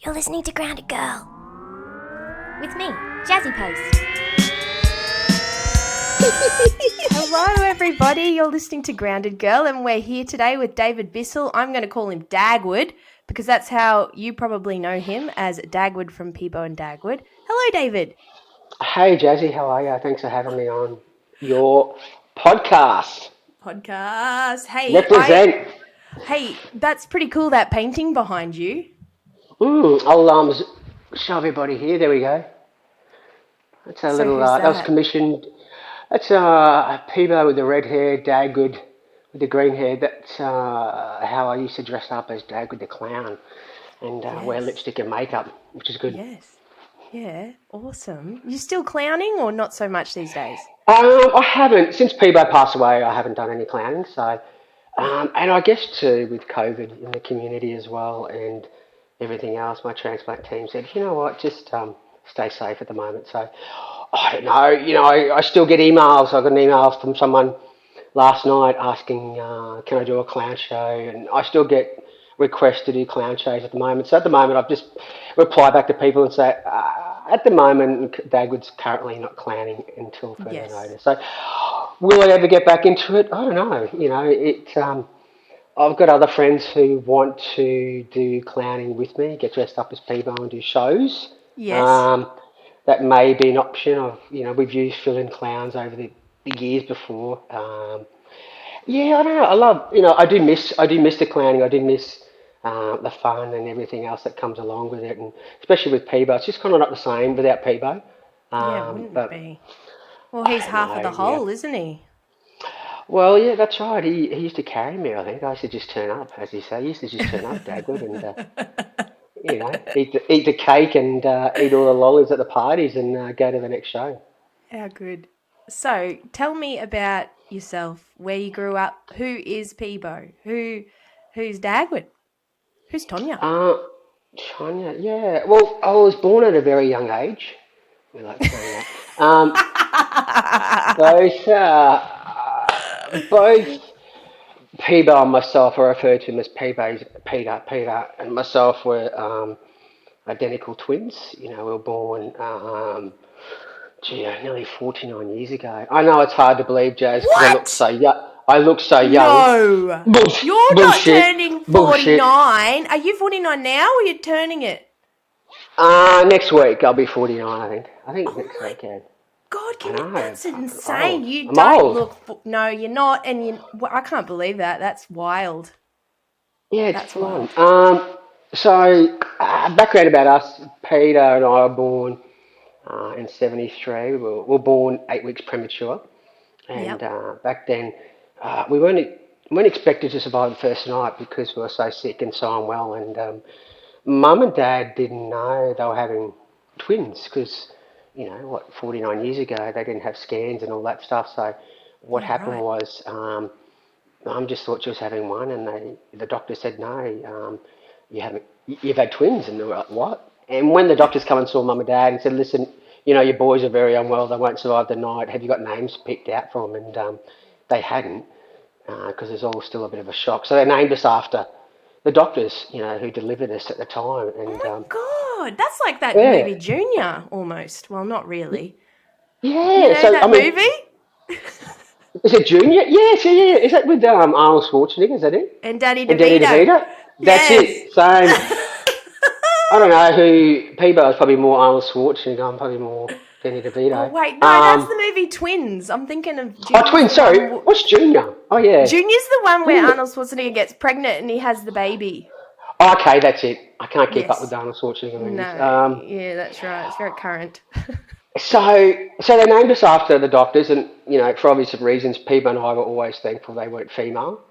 You're listening to Grounded Girl. With me, Jazzy Post. Hello everybody, you're listening to Grounded Girl and we're here today with David Bissell. I'm going to call him Dagwood because that's how you probably know him, as Dagwood from Peebo and Dagwood. Hello David. Hey Jazzy, how are you? Thanks for having me on your podcast. Podcast. Represent. Hey, that's pretty cool, that painting behind you. I'll show everybody here. There we go. That's a So little. who's That was that? commissioned. That's Peebo with the red hair, Dagwood with the green hair. That's how I used to dress up as Dagwood the clown and wear Yes. lipstick and makeup, which is good. Yes. Yeah, awesome. You still clowning or not so much these days? I haven't since Peebo passed away. I haven't done any clowning, so. Yeah. And I guess too with COVID in the community as well and everything else, my transplant team said, you know what, just stay safe at the moment. So I don't know, I still get emails. I got an email from someone last night asking, can I do a clown show? And I still get requests to do clown shows at the moment. So at the moment, I've just reply back to people and say, at the moment, Dagwood's currently not clowning until further Yes. notice. So will I ever get back into it? I don't know. I've got other friends who want to do clowning with me, get dressed up as people and do shows. Yes. Um, that may be an option. We've used fill-in clowns over the years before. Yeah, I don't know. I do miss the clowning. I do miss the fun and everything else that comes along with it, and especially with Peebo, it's just kind of not the same without Peebo. Yeah, it wouldn't But be. Well, I he's don't half of the know. Yeah. whole, isn't he? Well, yeah, that's right. He used to carry me. I think I used to just turn up, as you say. He used to just turn up, Dagwood, and eat the cake and eat all the lollies at the parties and go to the next show. How good. So, tell me about yourself, where you grew up, who is Peebo, who's Dagwood, who's Tonya? Uh, Tonya, yeah. Well, I was born at a very young age. We like saying that. Both, both Peebo and myself, I refer to him as Peter, and myself were identical twins. We were born, nearly 49 years ago. I know it's hard to believe, Jazz, because I look What? so young. I look so young. No. You're not Bullshit. turning Bullshit. 49. Are you 49 now or you're turning it? Next week I'll be 49, I think. I think Oh next my week, yeah. God, I know. that's Fucking insane. old. You I'm don't old. look, no, you're not. And I can't believe that. That's wild. Yeah, it's That's full on. wild. Background about us. Peter and I were born in '73. We were born 8 weeks premature, and Yep. back then we weren't expected to survive the first night because we were so sick and so unwell. And Mum and Dad didn't know they were having twins because 49 years ago they didn't have scans and all that stuff. So what Yeah, happened right. was. Mum just thought she was having one, and the doctor said no, you've had twins, and they were like, what? And when the doctors come and saw Mum and Dad and said, listen, your boys are very unwell, they won't survive the night. Have you got names picked out for them? And they hadn't, because it's all still a bit of a shock. So they named us after the doctors, who delivered us at the time, Oh and my God. That's like that yeah, movie Junior almost. Well, not really. You yeah. know So I that mean, movie? is it Junior? Yes, yeah, yeah. Is that with Arnold Schwarzenegger? Is that it? And Danny And Danny DeVito. DeVito? That's Yes. it. Same. I don't know who. Peebo is probably more Arnold Schwarzenegger. I'm probably more Danny Oh, DeVito. wait. No, that's the movie Twins. I'm thinking of Junior's Twins. the Sorry, one. what's Junior? Oh yeah. Junior's the one where Junior. Arnold Schwarzenegger gets pregnant and he has the baby. Oh, okay, that's it. I can't keep up with Yes. the Arnold Schwarzenegger movies. No. Yeah, that's right. It's very current. So they named us after the doctors, and for obvious reasons, Peebo and I were always thankful they weren't female.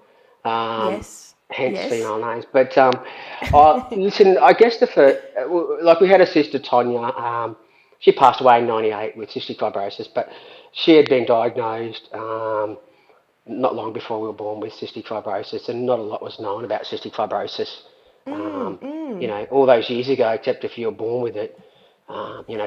Um, Yes. hence Yes. female names. But listen, I guess like we had a sister Tonya. She passed away in '98 with cystic fibrosis, but she had been diagnosed not long before we were born with cystic fibrosis, and not a lot was known about cystic fibrosis. Mm, mm. All those years ago, except if you were born with it.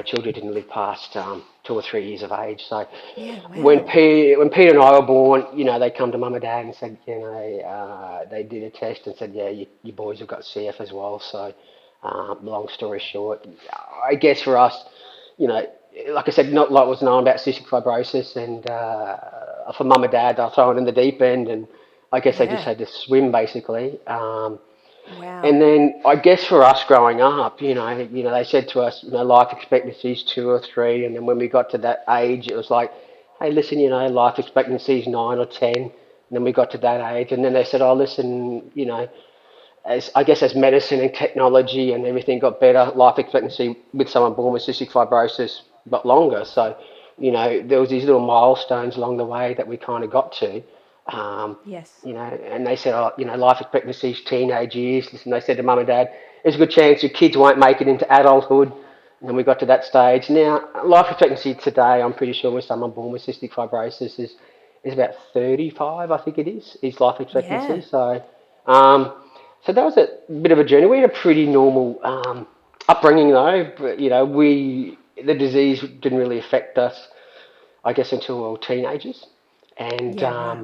Children didn't live past 2 or 3 years of age. So Yeah, when wow. Peter and I were born, they come to mum and dad and said, they did a test and said, yeah, your boys have got CF as well. So Long story short, I guess for us, like I said, not a lot was known about cystic fibrosis, and for mum and dad, they'll throw it in the deep end, and I guess they just Yeah. had to swim basically. Wow. And then I guess for us growing up, they said to us, life expectancy is 2 or 3, and then when we got to that age, it was like, hey, listen, life expectancy is 9 or 10, and then we got to that age, and then they said, oh, listen, as medicine and technology and everything got better, life expectancy with someone born with cystic fibrosis got longer. So, there was these little milestones along the way that we kind of got to. Yes. And they said, oh, life expectancy is teenage years. Listen, they said to mum and dad, there's a good chance your kids won't make it into adulthood. And then we got to that stage. Now, life expectancy today, I'm pretty sure with someone born with cystic fibrosis is about 35, I think it is life Yeah. expectancy. So that was a bit of a journey. We had a pretty normal upbringing though, but the disease didn't really affect us, I guess, until we were teenagers. And Yeah.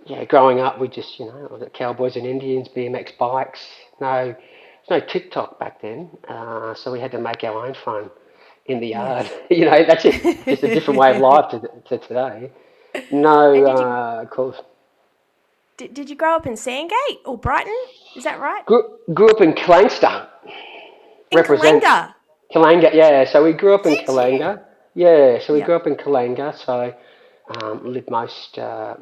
Right. growing up, we just was it cowboys and Indians, BMX bikes. No, there's no TikTok back then, so we had to make our own fun in the yard. Yes. That's it. Just a different way of life to today. No, And of course. did you grow up in Sandgate or Brighton? Is that right? Grew up in Klangster. In Represents Kalanga. Kalanga, yeah. So we grew up in Did you? Kalanga. Yeah, so we grew Yep. up in Kalanga. So lived most of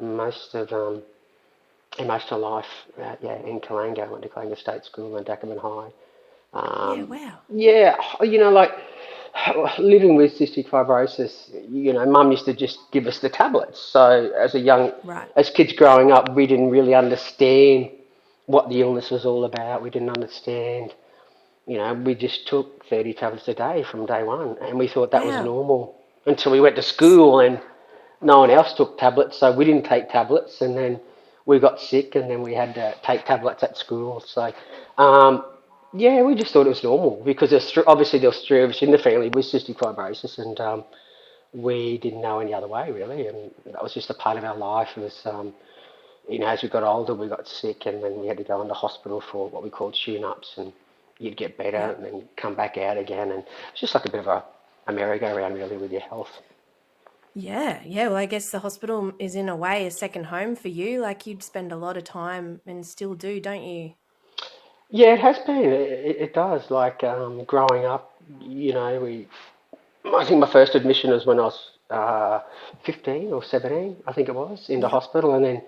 life, in Kalanga. Went to Kalanga State School and Dackerman High. Yeah. Um, Wow. yeah, like living with cystic fibrosis. Mum used to just give us the tablets. So Right. as kids growing up, we didn't really understand what the illness was all about. We didn't understand. We just took 30 tablets a day from day one, and we thought that was Wow. normal until we went to school and no one else took tablets, so we didn't take tablets, and then we got sick, and then we had to take tablets at school. So, we just thought it was normal because obviously there was 3 of us in the family with cystic fibrosis, and we didn't know any other way really, and that was just a part of our life. It was, as we got older, we got sick, and then we had to go into hospital for what we called tune-ups, and you'd get better Yep. and then come back out again, and it's just like a bit of a merry-go-round really with your health. Yeah. Yeah. Well, I guess the hospital is in a way a second home for you. Like you'd spend a lot of time and still do, don't you? Yeah, it has been. It does. Like growing up, I think my first admission was when I was 15 or 17, I think it was, into Yep. hospital, and then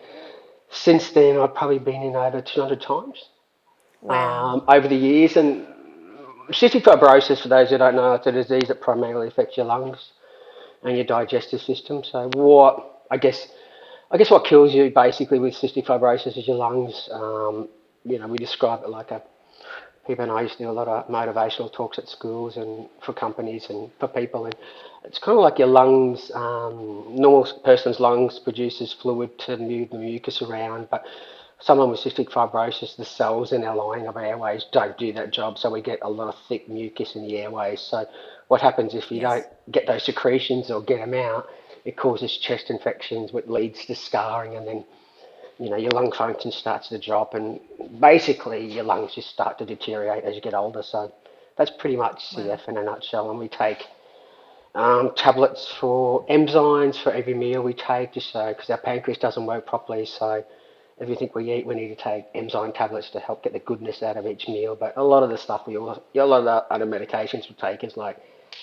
since then I've probably been in over 200 times Wow. over the years. And cystic fibrosis, for those who don't know, it's a disease that primarily affects your lungs and your digestive system. So I guess what kills you basically with cystic fibrosis is your lungs. We describe it like people and I used to do a lot of motivational talks at schools and for companies and for people, and it's kind of like your lungs. Normal person's lungs produces fluid to move the mucus around, but someone with cystic fibrosis, the cells in our lining of our airways don't do that job, so we get a lot of thick mucus in the airways. So what happens if you don't Yes. get those secretions or get them out? It causes chest infections, which leads to scarring, and then your lung function starts to drop, and basically your lungs just start to deteriorate as you get older. So that's pretty much Wow. CF in a nutshell. And we take tablets for enzymes for every meal we take, just so because our pancreas doesn't work properly. So everything we eat, we need to take enzyme tablets to help get the goodness out of each meal. But a lot of the stuff a lot of the other medications we take is like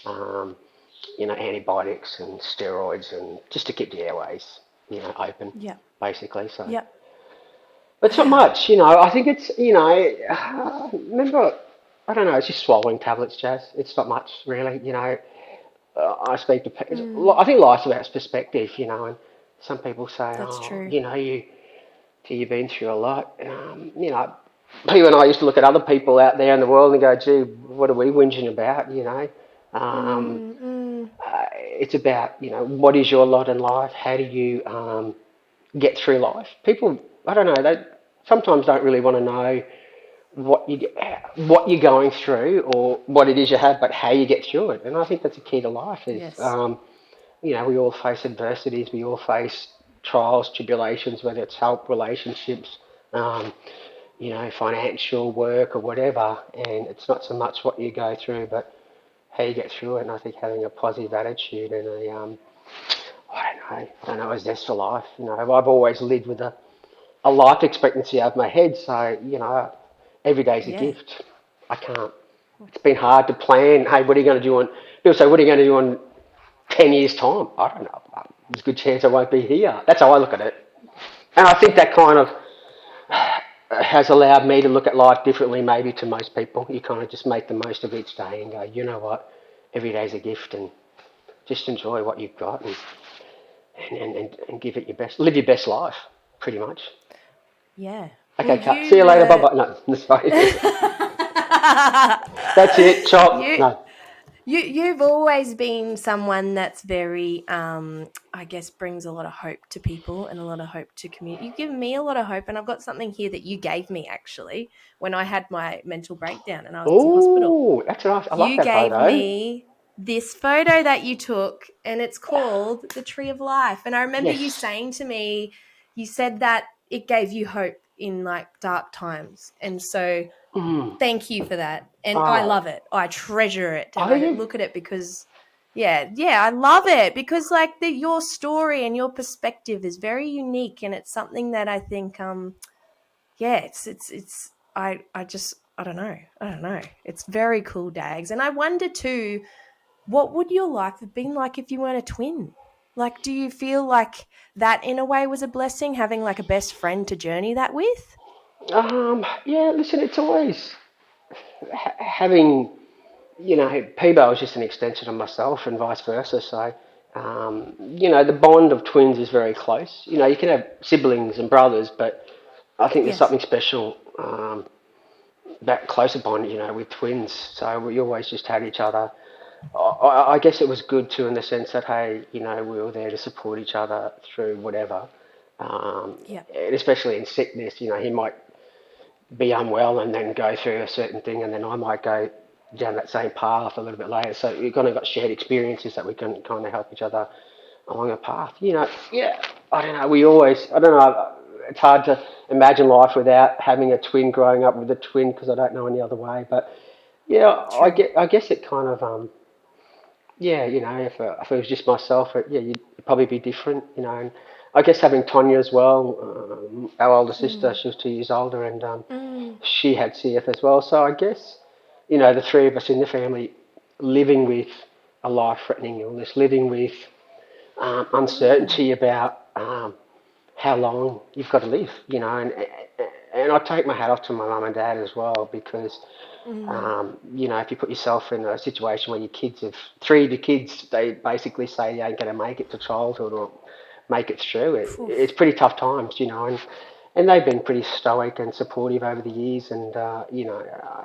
um, antibiotics and steroids, and just to keep the airways open, Yep. basically. So. Yep. It's not Wow. much, I think it's, remember, I don't know, it's just swallowing tablets, Jazz. It's not much, really, I speak to, Mm, I think life's about perspective, and some people say, that's oh, true. you've been through a lot. People and I used to look at other people out there in the world and go, gee, what are we whinging about? Um, Mm, mm, it's about, what is your lot in life? How do you get through life? People, I don't know, they sometimes don't really want to know what you're going through or what it is you have, but how you get through it. And I think that's a key to life. Is yes. we all face adversities, we all face trials, tribulations, whether it's health, relationships, um, financial work or whatever, and it's not so much what you go through, but how you get through it. And I think having a positive attitude and I don't know, a zest for life. I've always lived with a life expectancy over my head, so every day's a Yeah. gift. I can't. It's been hard to plan. Hey, what are you going to do on? People say, what are you going to do on 10 years' time? I don't know. There's a good chance I won't be here. That's how I look at it, and I think that kind of has allowed me to look at life differently, maybe to most people. You kind of just make the most of each day and go, you know what, every day's a gift, and just enjoy what you've got and give it your best, live your best life, pretty much. Yeah. Okay, Well, cut. See you you later. Bye bye. No, sorry. That's it. Chop. you No. you've always been someone that's very I guess brings a lot of hope to people and a lot of hope to community. You've given me a lot of hope, and I've got something here that you gave me actually when I had my mental breakdown and I was in hospital. Oh, that's nice. I like You that gave photo. me this photo that you took, and it's called The Tree of Life. And I remember you Yes. saying to me, you said that it gave you hope in like dark times. And so Mm. thank you for that. And I Oh. love it. I treasure it. And Oh, I yeah. look at it because, yeah, I love it because like your story and your perspective is very unique. And it's something that I think, I don't know. It's very cool, Dags. And I wonder too, what would your life have been like if you weren't a twin? Like, do you feel like that in a way was a blessing, having like a best friend to journey that with? Yeah. Listen, it's always having. Peebo is just an extension of myself, and vice versa. So, the bond of twins is very close. You can have siblings and brothers, but I think there's Yes. something special that closer bond, with twins. So we always just had each other. I guess it was good too in the sense that, hey, we were there to support each other through whatever. Yeah. And especially in sickness, he might be unwell and then go through a certain thing, and then I might go down that same path a little bit later. So we've kind of got shared experiences that we can kind of help each other along a path. Yeah, I don't know. I don't know. It's hard to imagine life without having a twin, growing up with a twin, because I don't know any other way. But yeah, True. I guess it kind of, yeah, if it was just myself, yeah, you'd probably be different, And I guess having Tonya as well, our older sister, Mm. she was 2 years older, and Mm. she had CF as well. So I guess, the three of us in the family living with a life-threatening illness, living with Mm. uncertainty about how long you've got to live, and I take my hat off to my mum and dad as well, because Mm. if you put yourself in a situation where your kids have three of your kids, they basically say you ain't going to make it to childhood or make it through it. Oof. It's pretty tough times, and they've been pretty stoic and supportive over the years, and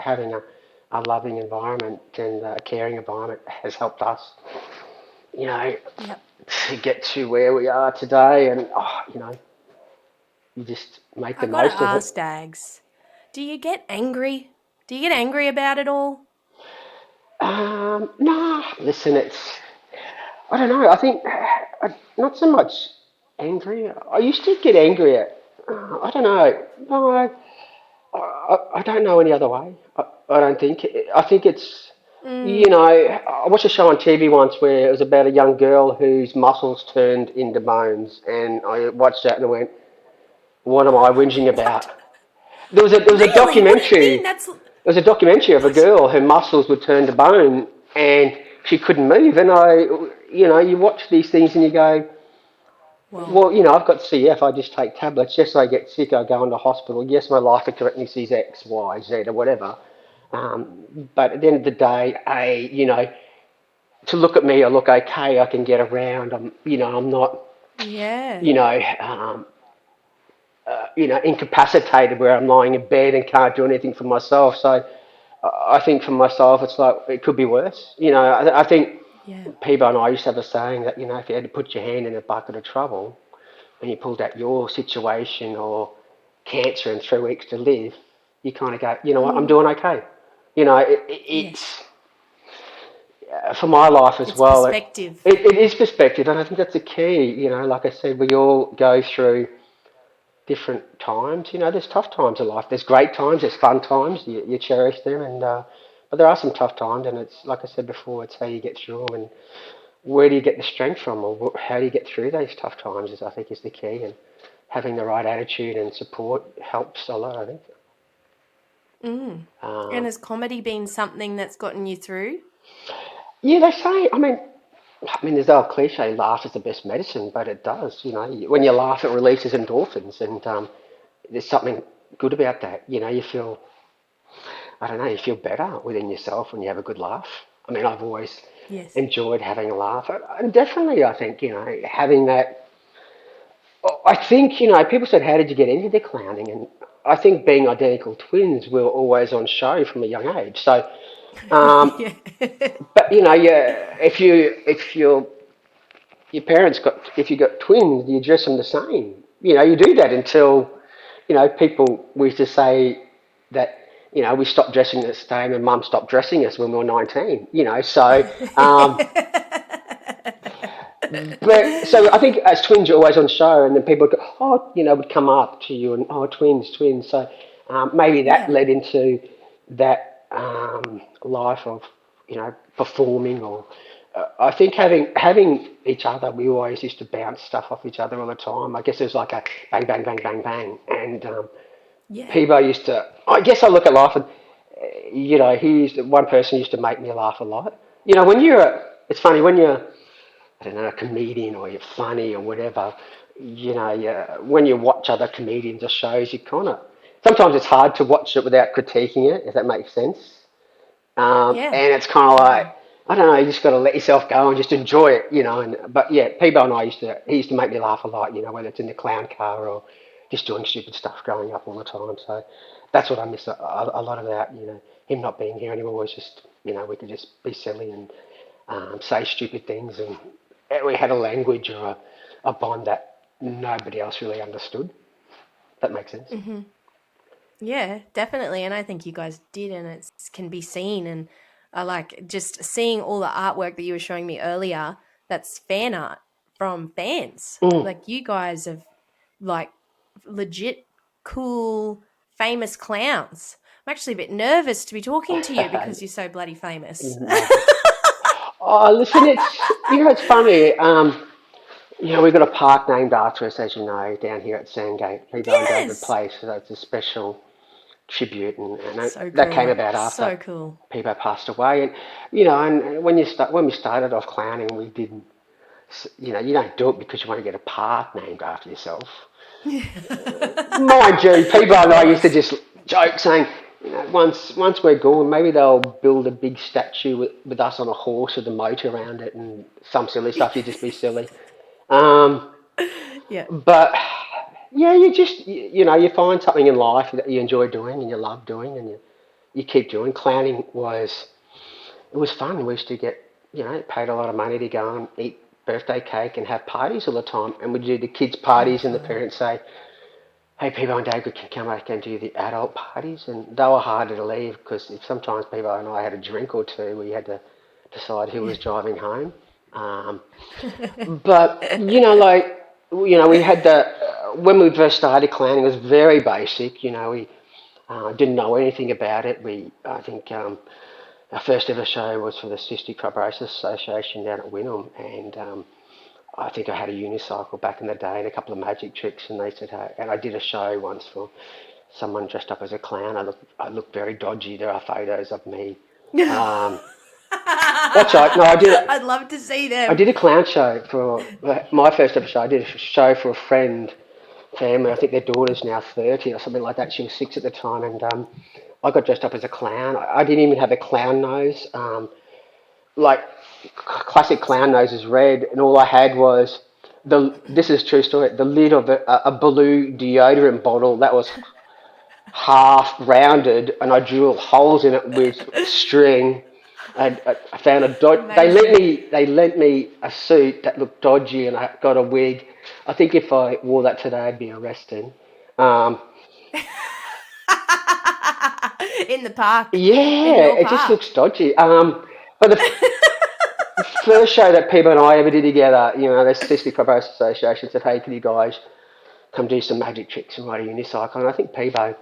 having a loving environment and a caring environment has helped us, you know, Yep. to get to where we are today, and you just make I the gotta most of it. ask, Dags, do you get angry? Do you get angry about it all? No, listen, I don't know. I think not so much angry. I used to get angry at. I don't know. No, I don't know any other way. I don't think. I think it's. Mm. I watched a show on TV once where it was about a young girl whose muscles turned into bones, and I watched that and I went, "What am I whinging about?" What? There was a Really? What do you documentary. mean? That's There was a documentary of a what? girl, her muscles would turn to bone, and she couldn't move. And you watch these things and you go, Whoa. well, I've got CF. I just take tablets. Yes, I get sick. I go into hospital. Yes, my life expectancy is X, Y, Z, or whatever. But at the end of the day, to look at me, I look okay. I can get around. I'm not, Yeah. you know, incapacitated where I'm lying in bed and can't do anything for myself. So I think for myself, it's like it could be worse. I think Yeah. Peebo and I used to have a saying that, if you had to put your hand in a bucket of trouble and you pulled out your situation or cancer and 3 weeks to live, you kind of go, you know what, I'm Mm. doing okay. Yes. It's for my life as It's well. perspective. It is perspective, and I think that's the key. Like I said, we all go through different times. There's tough times in life. There's great times. There's fun times. You cherish them, and but there are some tough times, and it's like I said before. It's how you get through them, and where do you get the strength from, or how do you get through those tough times? I think is the key, and having the right attitude and support helps a lot. I think. And has comedy been something that's gotten you through? Yeah, they say. There's the old cliche, laugh is the best medicine, but it does. When you laugh, it releases endorphins, and there's something good about that. You feel, I don't know, you feel better within yourself when you have a good laugh. I've always Yes. enjoyed having a laugh, and definitely, I think, having that. I think, people said, how did you get into the clowning? And I think being identical twins, we were always on show from a young age. So, Yeah. but yeah, your parents if you got twins, you dress them the same. You do that until, people, we used to say that, we stopped dressing the same and mum stopped dressing us when we were 19, so, but, so I think as twins you're always on show, and then people would go, would come up to you and, twins. So, maybe that Yeah. led into that, life of, performing, or I think having each other, we always used to bounce stuff off each other all the time. I guess it was like a bang, bang, bang, bang, bang. And Yeah. Peebo used to, I guess I look at life and, one person used to make me laugh a lot. It's funny when you're, I don't know, a comedian, or you're funny or whatever, when you watch other comedians or shows, you kind of, sometimes it's hard to watch it without critiquing it, if that makes sense. Yeah. And it's kind of like, I don't know, you just got to let yourself go and just enjoy it, but yeah, Peebo and I he used to make me laugh a lot, whether it's in the clown car or just doing stupid stuff growing up all the time. So that's what I miss a lot about, him not being here anymore. Was just, we could just be silly and say stupid things, and we had a language or a bond that nobody else really understood. That makes sense. Mm-hmm. Yeah, definitely. And I think you guys did, and it can be seen. And I like just seeing all the artwork that you were showing me earlier. That's fan art from fans. Like, you guys have like legit cool, famous clowns. I'm actually a bit nervous to be talking to you because you're so bloody famous. Oh, listen, it's funny. We've got a park named after us, as you know, down here at Sandgate, Peebo and Dagwood Yes. Place. So it's a special tribute, and So that came cool. about after So cool. Peebo passed away. And when we started off clowning, we didn't, you don't do it because you want to get a park named after yourself. Mind you, people and I used to just joke saying, once we're gone, maybe they'll build a big statue with us on a horse with a moat around it and some silly stuff. You just be silly. Yeah. But yeah, you just you find something in life that you enjoy doing and you love doing, and you keep doing. Clowning was fun. We used to get paid a lot of money to go and eat birthday cake and have parties all the time, and we'd do the kids' parties, and the parents say, hey, Peebo and Dagwood can come back and do the adult parties, and they were harder to leave because sometimes Peebo and I had a drink or two, we had to decide who was driving home. But we had when we first started clowning, it was very basic. We didn't know anything about it. I think our first ever show was for the Cystic Fibrosis Association down at Wynnum, and I think I had a unicycle back in the day and a couple of magic tricks, and they said, hey, and I did a show once for someone dressed up as a clown. I looked very dodgy. There are photos of me. That's right. No, I did. I'd love to see them. I did a clown show for my first ever show. I did a show for a friend, family. I think their daughter's now 30 or something like that. She was 6 at the time, and I got dressed up as a clown. I didn't even have a clown nose. Like classic clown nose is red, and all I had was this is a true story, the lid of a blue deodorant bottle that was half rounded, and I drilled holes in it with string. I found they lent me a suit that looked dodgy, and I got a wig. I think if I wore that today, I'd be arrested. In the park. Yeah, it just looks dodgy. But the first show that Peebo and I ever did together, the Cystic Fibrosis Association said, hey, can you guys come do some magic tricks and ride a unicycle. And I think Peebo,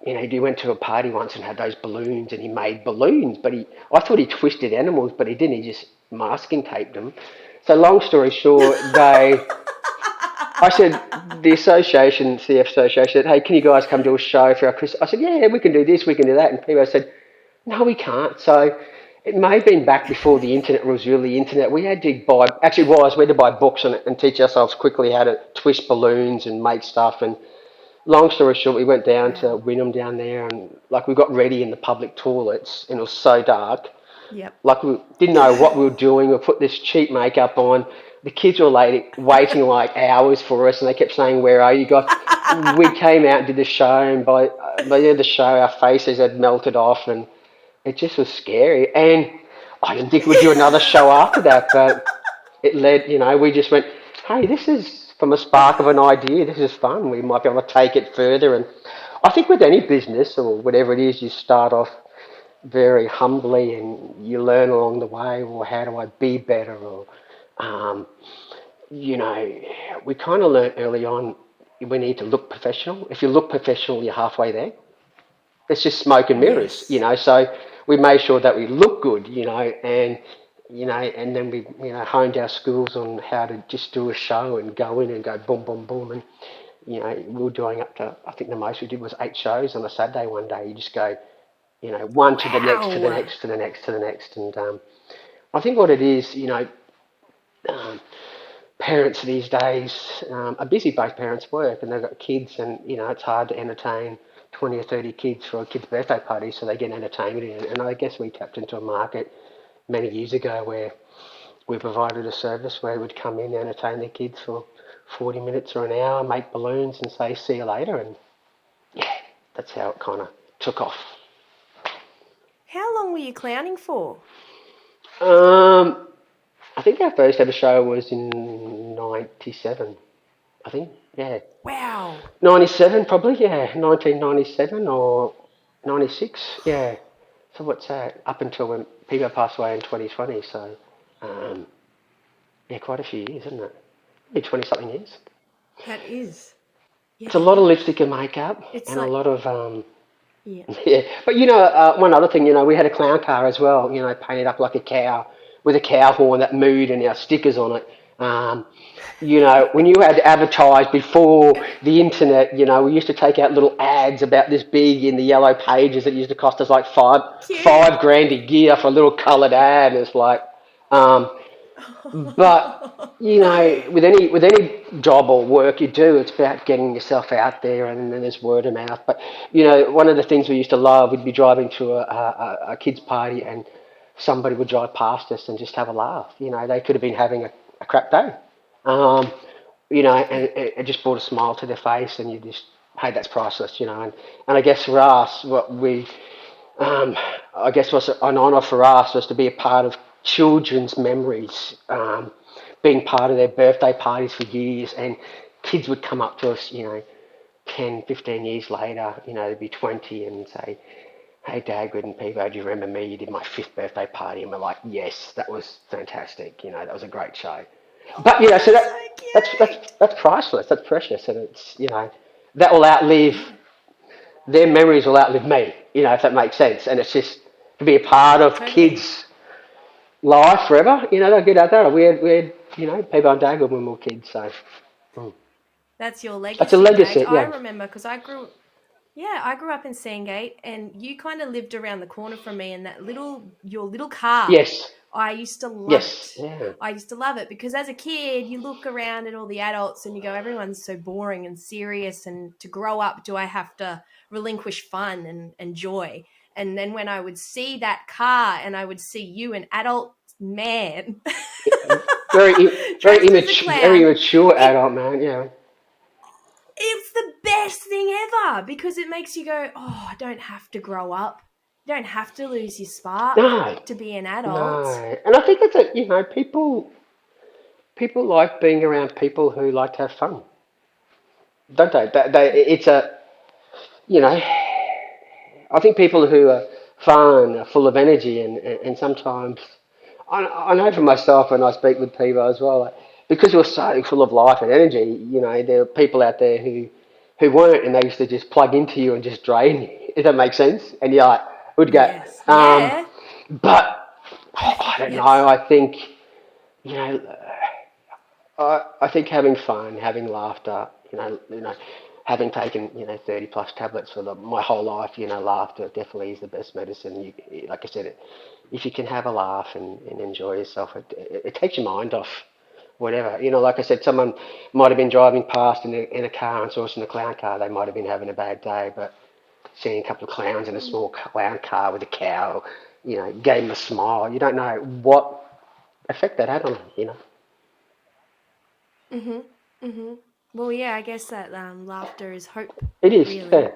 he went to a party once and had those balloons, and he made balloons, but I thought he twisted animals, but he didn't. He just masking taped them. So long story short, I said, the association, CF Association, said, hey, can you guys come do a show for our Christmas? I said, yeah, we can do this, we can do that. And Peebo said, no, we can't. So it may have been back before the internet was really internet. We had to we had to buy books and teach ourselves quickly how to twist balloons and make stuff. And long story short, we went down to Wynnum down there, and we got ready in the public toilets, and it was so dark. Yep. We didn't know what we were doing. We put this cheap makeup on. The kids were waiting hours for us, and they kept saying, "Where are you guys?" We came out and did the show, and by the end of the show, our faces had melted off, and it just was scary. And I didn't think we'd do another show after that, but it led. We just went, "Hey, this is from a spark of an idea. This is fun. We might be able to take it further." And I think with any business or whatever it is, you start off very humbly, and you learn along the way. Well, how do I be better? Or we kind of learnt early on we need to look professional. If you look professional, you're halfway there. It's just smoke and mirrors, So we made sure that we look good, and then we honed our skills on how to just do a show and go in and go boom, boom, boom, and we were doing up to, I think the most we did was 8 shows on a Saturday one day. You just go, one to the next, to the next, to the next, to the next, and I think what it is, parents these days are busy. Both parents work and they've got kids, and it's hard to entertain 20 or 30 kids for a kid's birthday party, so they get entertainment in it. And I guess we tapped into a market many years ago where we provided a service where we'd come in, entertain the kids for 40 minutes or an hour, make balloons, and say see you later. And that's how it kind of took off. How long were you clowning for? I think our first ever show was in 97. I think, yeah. Wow. 97 probably, yeah. 1997 or 96, yeah. So what's that? Up until when Peebo passed away in 2020, so quite a few years, isn't it? Maybe 20-something years. That is. Yeah. It's a lot of lipstick and makeup, a lot of... Yeah. But, one other thing, we had a clown car as well, painted up like a cow with a cow horn that mooed and our stickers on it. When you had to advertise before the internet, we used to take out little ads about this big in the yellow pages that used to cost us like $5 grand a year for a little coloured ad. It's like, but with any job or work you do, it's about getting yourself out there, and then there's word of mouth. But one of the things we used to love, we'd be driving to a kids' party, and somebody would drive past us and just have a laugh. They could have been having a crap day. And it just brought a smile to their face, and you just, hey, that's priceless, And I guess for us, what we, I guess was an honour for us was to be a part of children's memories, being part of their birthday parties for years, and kids would come up to us, 10, 15 years later, they'd be 20 and say, hey, Dagwood and Peebo, do you remember me? You did my 5th birthday party. And we're like, yes, that was fantastic. That was a great show. But, so that's priceless. That's precious. And it's, that will outlive, their memories will outlive me, if that makes sense. And it's just to be a part of kids' life forever. They'll get out there. We had Peebo and Dagwood when we were kids. So that's your legacy. That's a legacy, yeah. I remember because I grew up in Sandgate, and you kind of lived around the corner from me, and your little car. Yes. I used to love it. Yeah. I used to love it because as a kid, you look around at all the adults and you go, everyone's so boring and serious, and to grow up, do I have to relinquish fun and joy? And then when I would see that car and I would see you, an adult man. very immature adult man, yeah. It's the best thing ever because it makes you go, oh, I don't have to grow up. You don't have to lose your spark to be an adult. No. And I think that's people like being around people who like to have fun. Don't they? I think people who are fun are full of energy, and sometimes, I know for myself when I speak with people as well, because it was so full of life and energy, there were people out there who weren't, and they used to just plug into you and just drain you, if that makes sense. And you're like, would go. Yes. Yeah. But I don't know. Yes. I think, you know, I think having fun, having laughter, having taken 30 plus tablets for my whole life, laughter definitely is the best medicine. Like I said, if you can have a laugh and enjoy yourself, it takes your mind off whatever. Like I said, someone might have been driving past in a car and saw us in a clown car. They might have been having a bad day, but seeing a couple of clowns in a small clown car with a cow, gave them a smile. You don't know what effect that had on them. Mhm. Mhm. Well, yeah, I guess that laughter is hope. It is, Really. yeah.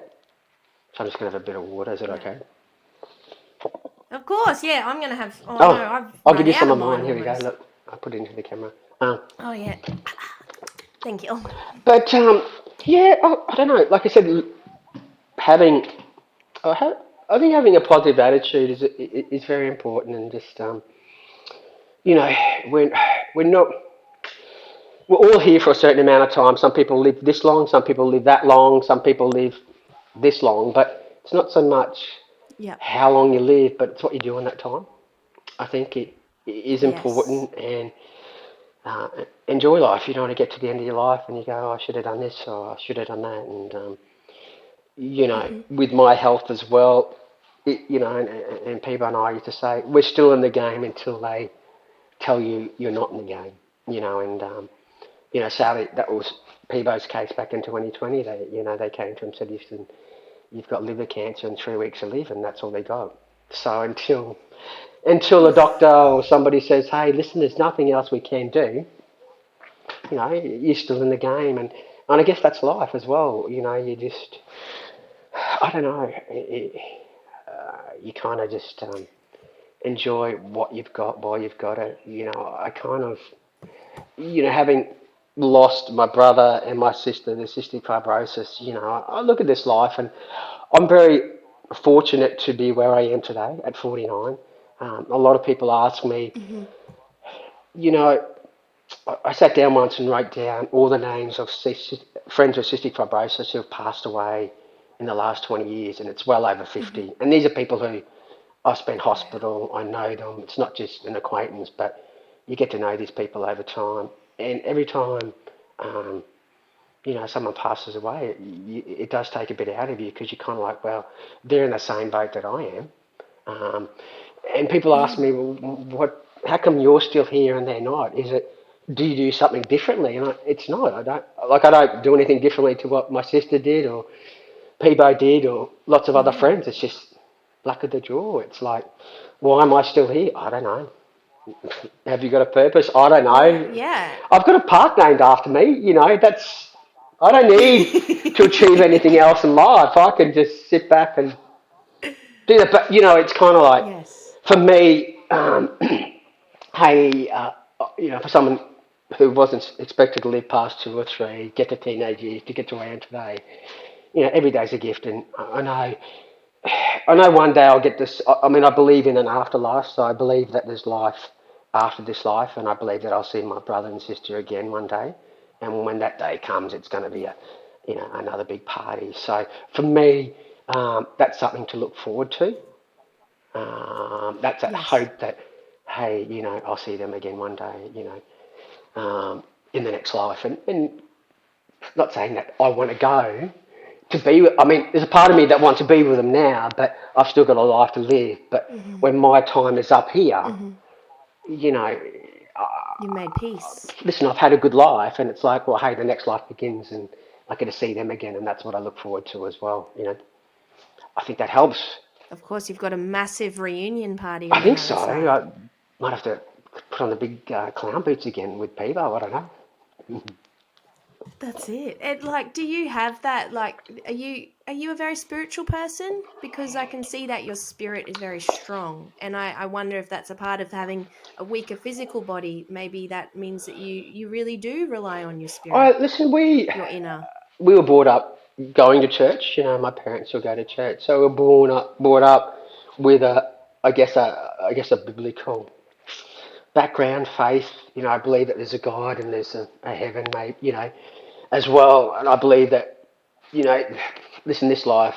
So I'm just going to have a bit of water. Is it Yeah. okay? Of course, yeah. I'm gonna have. Oh, Oh, no, I've I'll run give you out some of of mine. Here we go. almost. Look, I'll put it into the camera. Oh yeah. Thank you. But yeah, I don't know. Like I said, having, I think having a positive attitude is very important, and just you know, when we're not, we're all here for a certain amount of time. Some people live this long, some people live that long, some people live this long. But it's not so much Yeah. how long you live, but it's what you do in that time. I think it is Yes. important, and uh, enjoy life. You don't want to get to the end of your life and you go, oh, I should have done this or I should have done that. And, Mhm. with my health as well, and people and I used to say, we're still in the game until they tell you you're not in the game, and, sadly, that was Peebo's case back in 2020. They came to him and said, listen, you've got liver cancer and 3 weeks to live, and that's all they got. So until a Oof. doctor or somebody says, hey, listen, there's nothing else we can do, you're still in the game. And I guess that's life as well. You just, I don't know, you kind of just enjoy what you've got while you've got it. I kind of, having lost my brother and my sister to cystic fibrosis, I look at this life and I'm very fortunate to be where I am today at 49. A lot of people ask me, Mhm. you know, I sat down once and wrote down all the names of friends with cystic fibrosis who have passed away in the last 20 years, and it's well over Mhm. 50. And these are people who I've spent Wow. hospital, I know them. It's not just an acquaintance, but you get to know these people over time. And every time, um, someone passes away, it does take a bit out of you because you're kind of like, well, they're in the same boat that I am. Um, and people ask Mm. me, well, how come you're still here and they're not? Do you do something differently? And it's not. I don't do anything differently to what my sister did or Peebo did or lots of other Mm. friends. It's just luck of the draw. It's like, why am I still here? I don't know. Have you got a purpose? I don't Well, know. yeah. I've got a park named after me. I don't need to achieve anything else in life. I can just sit back and do that. But, it's kind of like, Yes. for me, hey, for someone who wasn't expected to live past 2 or 3, get to teenage years, to get to where I am today, every day's a gift. And I know one day I'll get this. I mean, I believe in an afterlife, so I believe that there's life after this life, and I believe that I'll see my brother and sister again one day. And when that day comes, it's going to be another big party. So for me, that's something to look forward to. That's that Yes. hope that, hey, I'll see them again one day, in the next life. And not saying that I want to go to be with, I mean, there's a part of me that wants to be with them now, but I've still got a life to live. But Mhm. when my time is up here, Mhm. you know, You made peace. listen, I've had a good life, and it's like, well, hey, the next life begins, and I get to see them again, and that's what I look forward to as well. I think that helps. Of course, you've got a massive reunion party I on the think other so. side. I might have to put on the big clown boots again with Peebo. I don't know. That's it. And like, do you have that? Like, are you a very spiritual person? Because I can see that your spirit is very strong, and I wonder if that's a part of having a weaker physical body. Maybe that means that you really do rely on your spirit, Listen, we your inner. we were brought up going to church. My parents will go to church, so we were brought up with I guess a biblical background, faith. I believe that there's a God and there's a heaven, mate, as well. And I believe that, listen, this life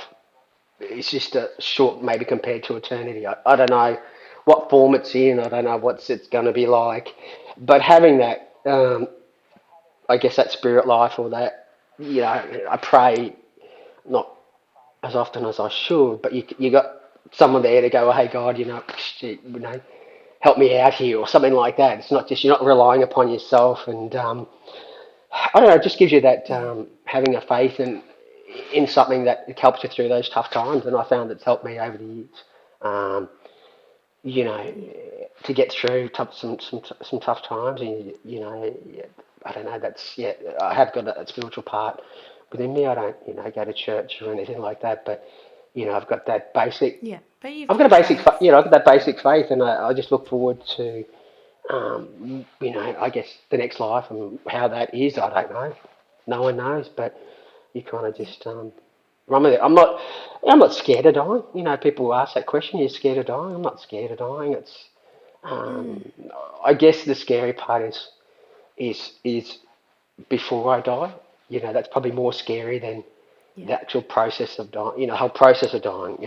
is just a short, maybe compared to eternity. I don't know what form it's in. I don't know what it's going to be like. But having that, I guess that spirit life or that, I pray not as often as I should, but you got someone there to go, oh, hey God, help me out here or something like that. It's not just you're not relying upon yourself, and I don't know. It just gives you that having a faith in something that helps you through those tough times, and I found it's helped me over the years. Um, you know, to get through some tough times, and I don't know. I have got that spiritual part within me. I don't go to church or anything like that, but I've got that basic. Yeah, but you've I've got a got basic, faith. I've got that basic faith, and I just look forward to, I guess the next life and how that is. I don't know. No one knows, but you kind of Yeah. just run with it. I'm not scared of dying. People ask that question: "You're scared of dying?" I'm not scared of dying. Mm. Um, I guess the scary part is before I die. That's probably more scary than Yeah. the actual process of dying. The whole process of dying.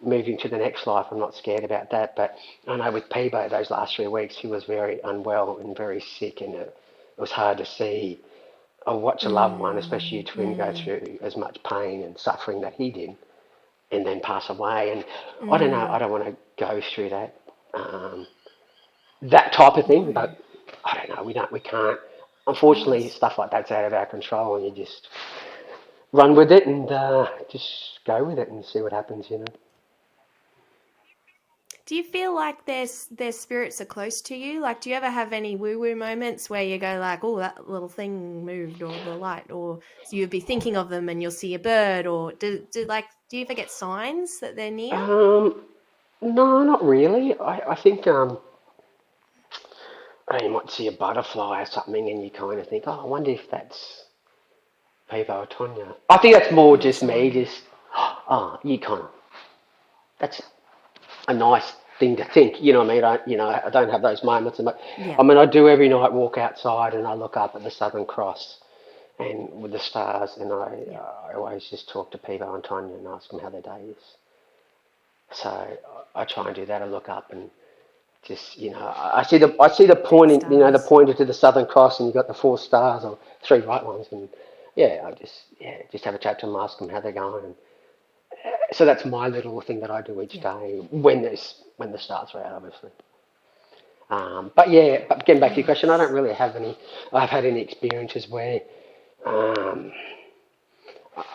Moving to the next life. I'm not scared about that. But I know with Peebo, those last 3 weeks, he was very unwell and very sick, and it was hard to see or watch a loved one, especially your twin, go through as much pain and suffering that he did, and then pass away. And I don't know. I don't want to go through Um, that type of thing, No, but I don't know. We can't. of Unfortunately, course. stuff like that's out of our control, and you just run with it and just go with it and see what happens. Do you feel like their spirits are close to you? Like, do you ever have any woo-woo moments where you go like, oh, that little thing moved, or the light, or so you'd be thinking of them and you'll see a bird, or do you ever get signs that they're near? No, not really. I think you might see a butterfly or something, and you kind of think, oh, I wonder if that's Peebo or Tonya. I think that's more Oh, a just me, sign. just you kind of that's a nice thing to think. You know what I mean? I don't have those moments. Yeah. I mean, I do every night. Walk outside and I look up at the Southern Cross and with the stars, and Yeah. I always just talk to Peebo and Tonya and ask them how their day is. So I try and do that. I look up and just I see the Look at the pointing, the stars. pointer to the Southern Cross, and you've got the four stars or three right ones, and I just have a chat to them, ask them how they're going. And so that's my little thing that I do each Yeah. day when the stars are out, obviously. But getting back to your Yeah. question, I don't really have any. I've had any experiences where um,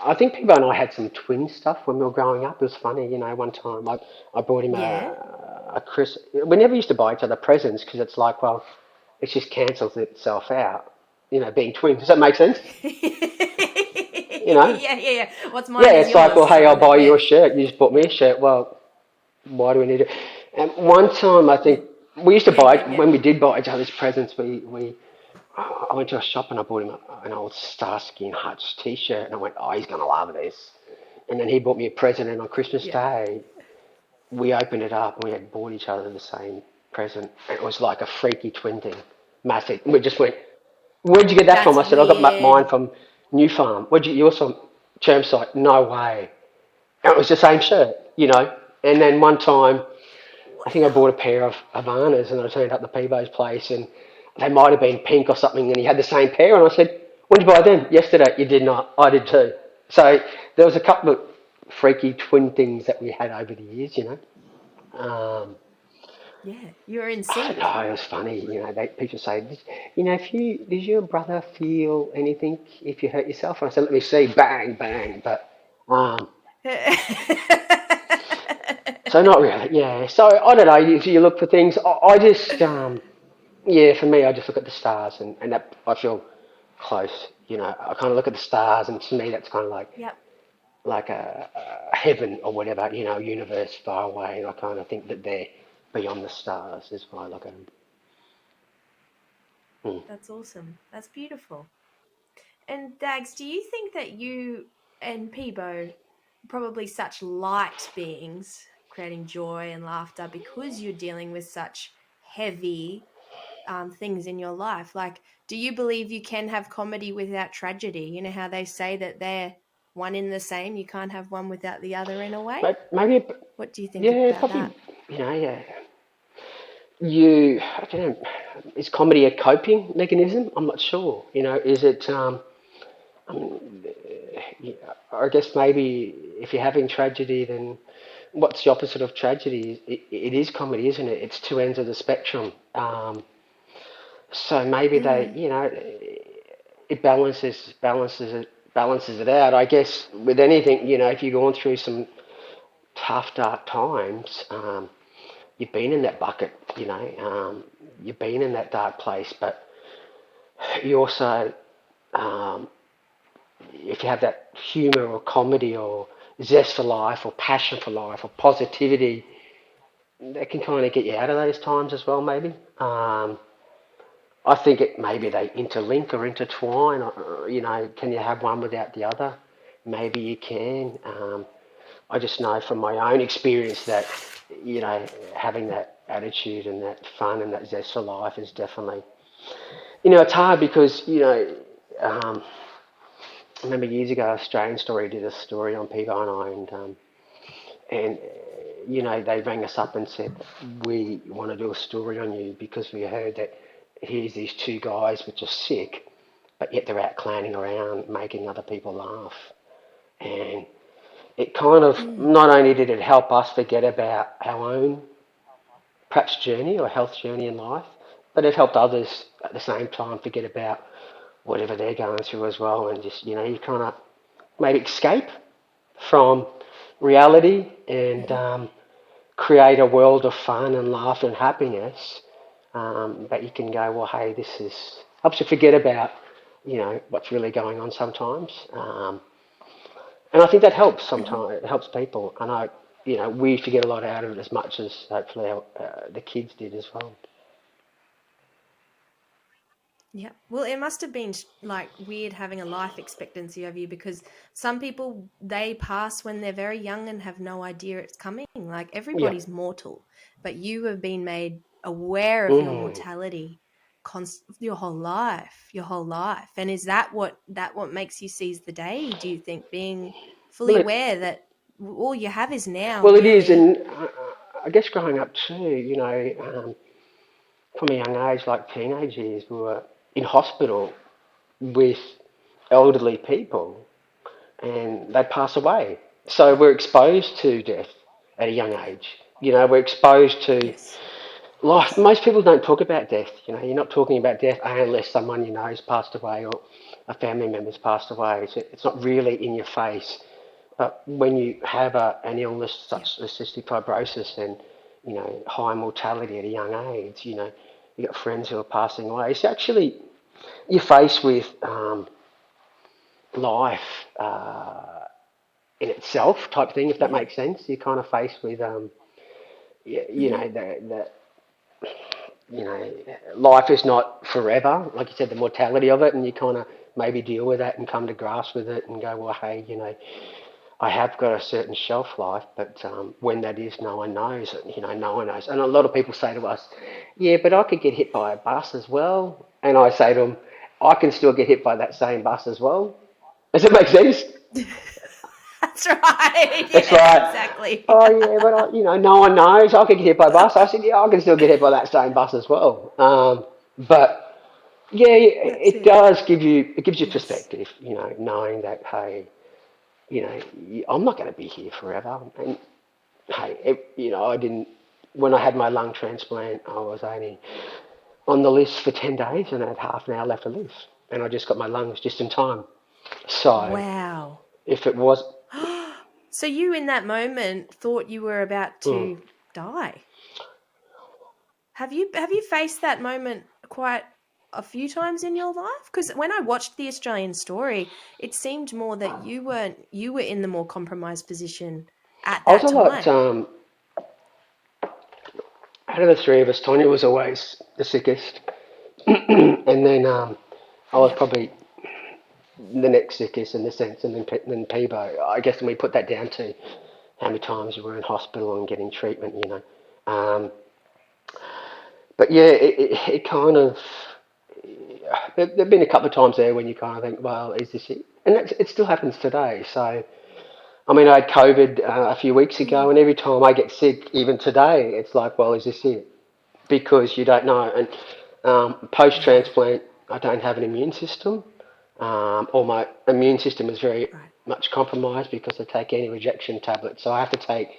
I think people and I had some twin stuff when we were growing up. It was funny, one time I bought him Yeah. a Chris. We never used to buy each other presents because it's like, well, it just cancels itself out, being twins. Does that make sense? You know? Yeah. What's Yeah, mine is it's like, yours, well, hey, sort I'll of thing. buy you Yeah. a shirt. You just bought me a shirt. Well, why do we need it? And one time, I Yeah. think we used to Yeah. buy, Yeah. Yeah. when we did buy each other's presents, I went to a shop and I bought him an old Starsky and Hutch t-shirt, and I went, oh, he's going to love this. And then he bought me a present, and on Christmas Yeah. Day, we opened it up and we had bought each other the same present. It was like a freaky twin thing, massive. We just went, where'd you get that from? That's I said, I got mine weird. from New Farm. Where'd you, yours from? Chermside. No way. And it was the same shirt. And then one time, I think I bought a pair of Havanas and I turned up the Peebo's place and they might have been pink or something and he had the same pair and I said, when did you buy them? Yesterday. You did not. I did too. So there was a couple of freaky twin things that we had over the years. Um, Yeah. You're in I don't know, sync. it was funny. People say, does your brother feel anything if you hurt yourself? And I said, let me see, bang, bang. But um, so not really, yeah. So I don't know. If you look for things, I just for me, I just look at the stars and that I feel close. I kind of look at the stars, and to me, that's kind of Yep. like a heaven or whatever, universe far away. And I kind of think that they're beyond the stars is why I look at them. Hmm. That's awesome. That's beautiful. And Dags, do you think that you and Peebo probably such light beings creating joy and laughter because you're dealing with such heavy things in your life. Like, do you believe you can have comedy without tragedy? You know how they say that they're one in the same. You can't have one without the other in a way. Maybe, What do you think yeah, about probably, that? yeah. I don't know, is comedy a coping mechanism? I'm not sure. Is it, yeah, I guess maybe if you're having tragedy, then what's the opposite of tragedy? It is comedy, isn't it? It's two ends of the spectrum. So maybe Mm. it balances it out. I guess with anything, if you're going through some tough, dark times, you've been in that bucket, you've been in that dark place, but you also, um, if you have that humour or comedy or zest for life or passion for life or positivity, that can kind of get you out of those times as well, maybe. I think maybe they interlink or intertwine. Can you have one without the other? Maybe you can. I just know from my own experience that having that attitude and that fun and that zest for life is definitely it's hard because I remember years ago Australian Story did a story on Peebo and I and they rang us up and said, we want to do a story on you because we heard that here's these two guys which are sick, but yet they're out clowning around, making other people laugh. And it kind of, Mm. not only did it help us forget about our own perhaps journey or health journey in life, but it helped others at the same time forget about whatever they're going through as well. And just, you kind of maybe escape from reality and create a world of fun and laughter and happiness. But you can go, well, hey, this is helps you forget about what's really going on sometimes. And I think that helps Mhm. sometimes. It helps people. And we used to get a lot out of it as much as hopefully the kids did as well. Yeah. Well, it must have been like weird having a life expectancy of you because some people they pass when they're very young and have no idea it's coming. Like Yeah. everybody's mortal, but you have been made aware of your Mm. mortality your whole life, your whole life. And is that what makes you seize the day? Do you think being fully Well, aware that all you have is now, it is, really? and I guess growing up too, from a young age, like teenage years, we were in hospital with elderly people, and they pass away. So we're exposed to death at a young age. We're exposed to Yes. life. Yes. Most people don't talk about death. You're not talking about death unless someone you know has passed away or a family member's passed away. It's not really in your face. But when you have an illness Yeah. such as cystic fibrosis and high mortality at a young age, you got friends who are passing away. It's actually you're faced with life in itself type thing, if that Yeah. makes sense. You're kind of faced with Hmm. you know, life is not forever, like you said, the mortality of it, and you kind of maybe deal with that and come to grasp with it and go, well, hey, I have got a certain shelf life, but when that is, no one knows. No one knows. And a lot of people say to us, yeah, but I could get hit by a bus as well. And I say to them, I can still get hit by that same bus as well. Does it make sense? That's right. It's Yes, like, exactly. oh yeah, but no one knows. I could get hit by a bus. I said, yeah, I can still get hit by that same bus as well. But yeah, That's it it. does give you Yes. perspective. Knowing that hey, I'm not going to be here forever. And hey, I didn't. When I had my lung transplant, I was only on the list for 10 days, and I had half an hour left to live, and I just got my lungs just in time. So Wow. if it was, So you in that moment thought you were about mm, to die. Have you faced that moment quite a few times in your life? Because when I watched the Australian Story, it seemed more that you were in the more compromised position at I was that a lot. time. Out of the three of us, Tonya was always the sickest, and then I was Yeah. probably the next sickest in the sense, and then Peebo. I guess when we put that down to how many times we were in hospital and getting treatment, Um, But yeah, it kind of, there've been a couple of times there when you kind of think, well, is this it? And it still happens today. So, I mean, I had COVID a few weeks ago, and every time I get sick, even today, it's like, well, is this it? Because you don't know. And Yeah. post-transplant, I don't have an immune system, or my immune system is very Right. much compromised because I take anti-rejection tablets. So I have to take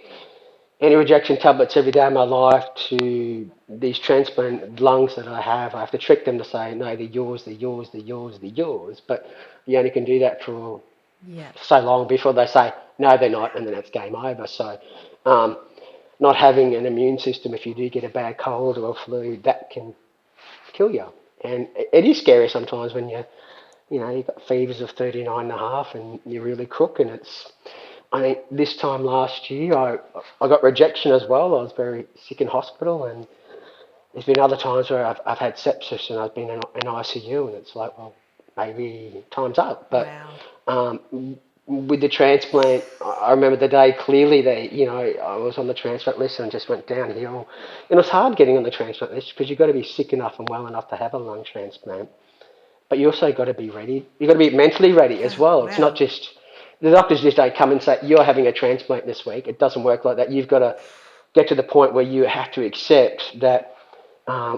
anti-rejection tablets every day of my life to these transplant lungs that I have. I have to trick them to say, no, they're yours, they're yours, they're yours, they're yours. But you only can do that for Yeah. so long before they say, no, they're not, and Wow. then it's game over. So um, not having an immune system, if you do get a bad cold or a flu, that can kill you. And it is scary sometimes when you've got fevers of 39 and a half and you're really crook. And I think this time last year, I got rejection as well. I was very sick in hospital, and there's been other times where I've had sepsis and I've been in ICU, and it's like, well, maybe time's up. But Wow. with the transplant, I remember the day clearly that, I was on the transplant list and just went downhill. And it's hard getting on the transplant list because you've got to be sick enough and well enough to have a lung transplant. But you also got to be ready. You've got to be mentally ready as well. It's not Wow. just, the doctors just don't come and say, you're having a transplant this week. It doesn't work like that. You've got to get to the point where you have to accept that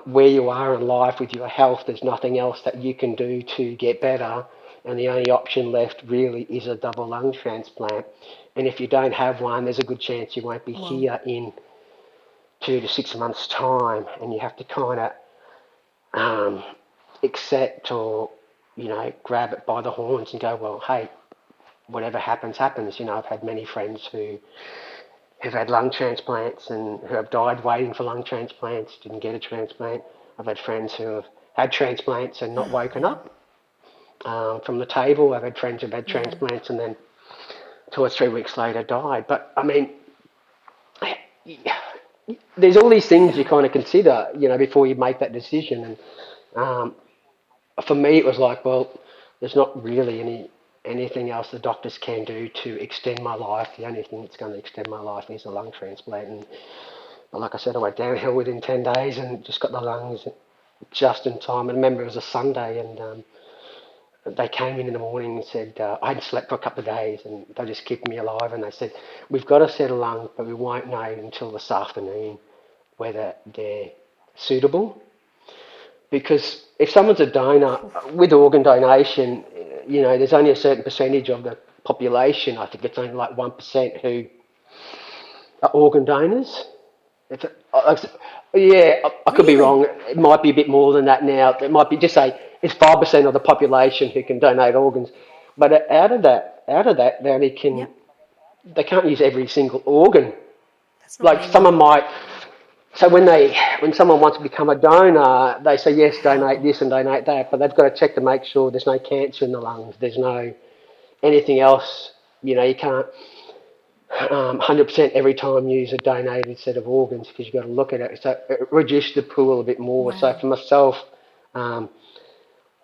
where you are in life with your health, there's nothing else that you can do to get better. And the only option left really is a double lung transplant. And if you don't have one, there's a good chance you won't be Well, here in 2 to 6 months' time. And you have to kind of um, accept or, grab it by the horns and go, well, hey, whatever happens, happens. I've had many friends who've had lung transplants and who have died waiting for lung transplants, didn't get a transplant. I've had friends who have had transplants and not woken yeah. up from the table. I've had friends who've had Yeah. transplants and then 2 or 3 weeks later died. But I mean, there's all these things you Yeah. kind of consider, before you make that decision. And for me, it was like, well, there's not really anything else the doctors can do to extend my life. The only thing that's going to extend my life is a lung transplant. And like I said, I went downhill within 10 days and just got the lungs just in time. And I remember it was a Sunday, and they came in the morning and said, I hadn't slept for a couple of days, and they just kept me alive. And they said, we've got a set of lungs, but we won't know until this afternoon whether they're suitable. Because if someone's a donor with organ donation, there's only a certain percentage of the population. I think it's only like 1% who are organ donors. It's yeah, I could be Really? wrong. It might be a bit more than that now. It might be just say it's 5% of the population who can donate organs, but out of that, they only can Yep. they can't use every single organ. That's not Like many. someone might. So when someone wants to become a donor, they say yes, donate Wow. this and donate that, but they've got to check to make sure there's no cancer in the lungs, there's no anything else. You can't 100% every time use a donated set of organs because you've got to look at it. So it reduced the pool a bit more. So Wow. for myself, um,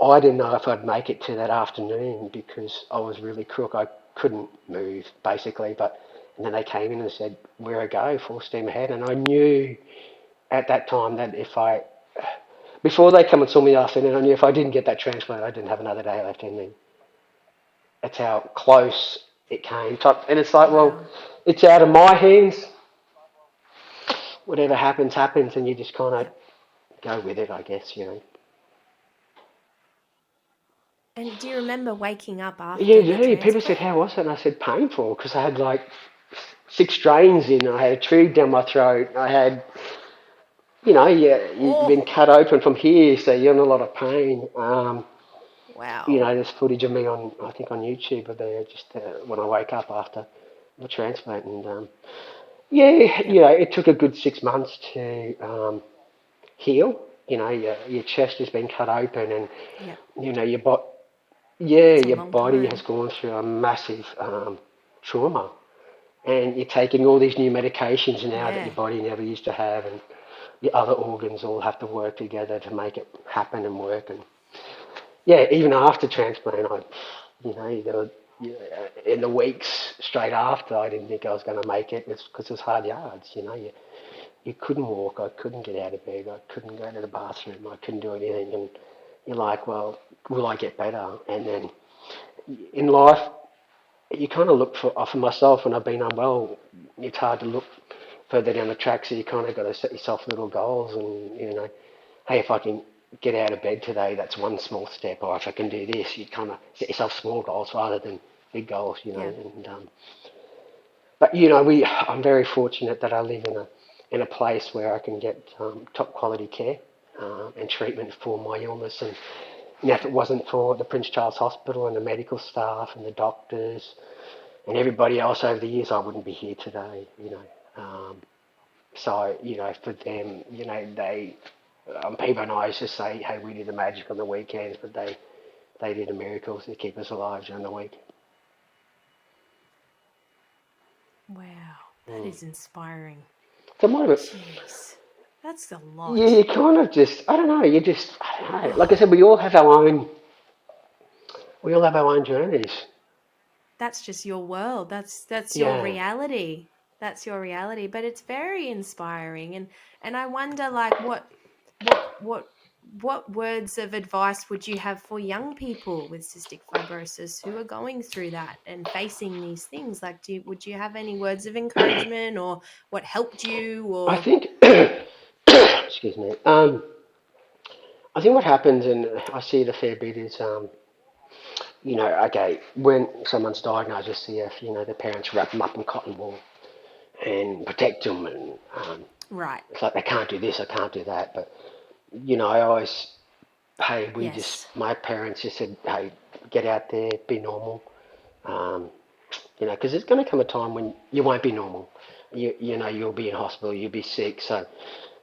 I didn't know if I'd make it to that afternoon because I was really crook. I couldn't move basically. And then they came in and said, "We're a go, full steam ahead." And I knew at that time that before they come and saw me afternoon, I knew if I didn't get that transplant, I didn't have another day left in me. That's how close it came. And it's like, well, Wow. it's out of my hands. Whatever happens, happens, and you just kind of Yep. go with it, I guess. And do you remember waking up Yeah, after the yeah. People said, transplant? "How was it?" And I said, "Painful," because I had like 6 drains in. I had a tube down my throat. I had, you've been Oh, cut open from here, so you're in a lot of pain. wow. There's footage of me on, I think, on YouTube of there just when I wake up after the transplant, and yeah, Yep. it took a good 6 months to heal. Your chest has been cut open, and Yep. your body. Yeah, That's a your long body has time. gone through a massive trauma, and you're taking all these new medications now that Yeah. your body never used to have, and your other organs all have to work together to make it happen and work. And yeah, even after transplant, there were, in the weeks straight after, I didn't think I was going to make it because it was hard yards. you couldn't walk, I couldn't get out of bed, I couldn't go to the bathroom, I couldn't do anything. And you're like, well, will I get better? And then in life, you kind of look for myself when I've been unwell, it's hard to look further down the track, so you kind of got to set yourself little goals and, hey, if I can get out of bed today, that's one small step, or if I can do this, you kind of set yourself small goals rather than big goals, Yeah. And but I'm very fortunate that I live in a place where I can get top quality care and treatment for my illness. And if it wasn't for the Prince Charles Hospital and the medical staff and the doctors and everybody else over the years, I wouldn't be here today. So for them, they people and I used to say, hey, we do the magic on the weekends, but they do the miracles to keep us alive during the week. Wow, that is inspiring. So might have Jeez, that's a lot. you kind of just, I don't know, I don't know. Like I said, we all have our own journeys. That's just your world. That's your Yeah. reality. That's your reality. But it's very inspiring, and I wonder, like, what words of advice would you have for young people with cystic fibrosis who are going through that and facing these things? Like, would you have any words of encouragement, or what helped you, I or think, excuse me, I think what happens, and I see it a fair bit, is, okay, when someone's diagnosed with CF, the parents wrap them up in cotton wool and protect them, and right? it's like they can't do this, I can't do that. But, I always, hey, Yes. my parents just said, hey, get out there, be normal, because there's going to come a time when you won't be normal. You'll be in hospital, you'll be sick. So,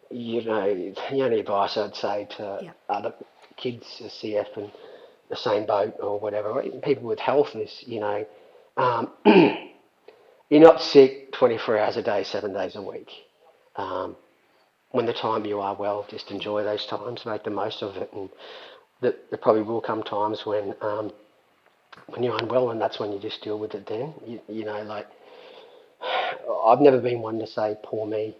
the only advice I'd say to Yeah. other kids with CF and the same boat or whatever, or even people with health is, um, you're not sick 24 hours a day, 7 days a week. When the time you are well, just enjoy those times, make the most of it, and there probably will come times when you're unwell, and that's when you just deal with it. Then like I've never been one to say poor me,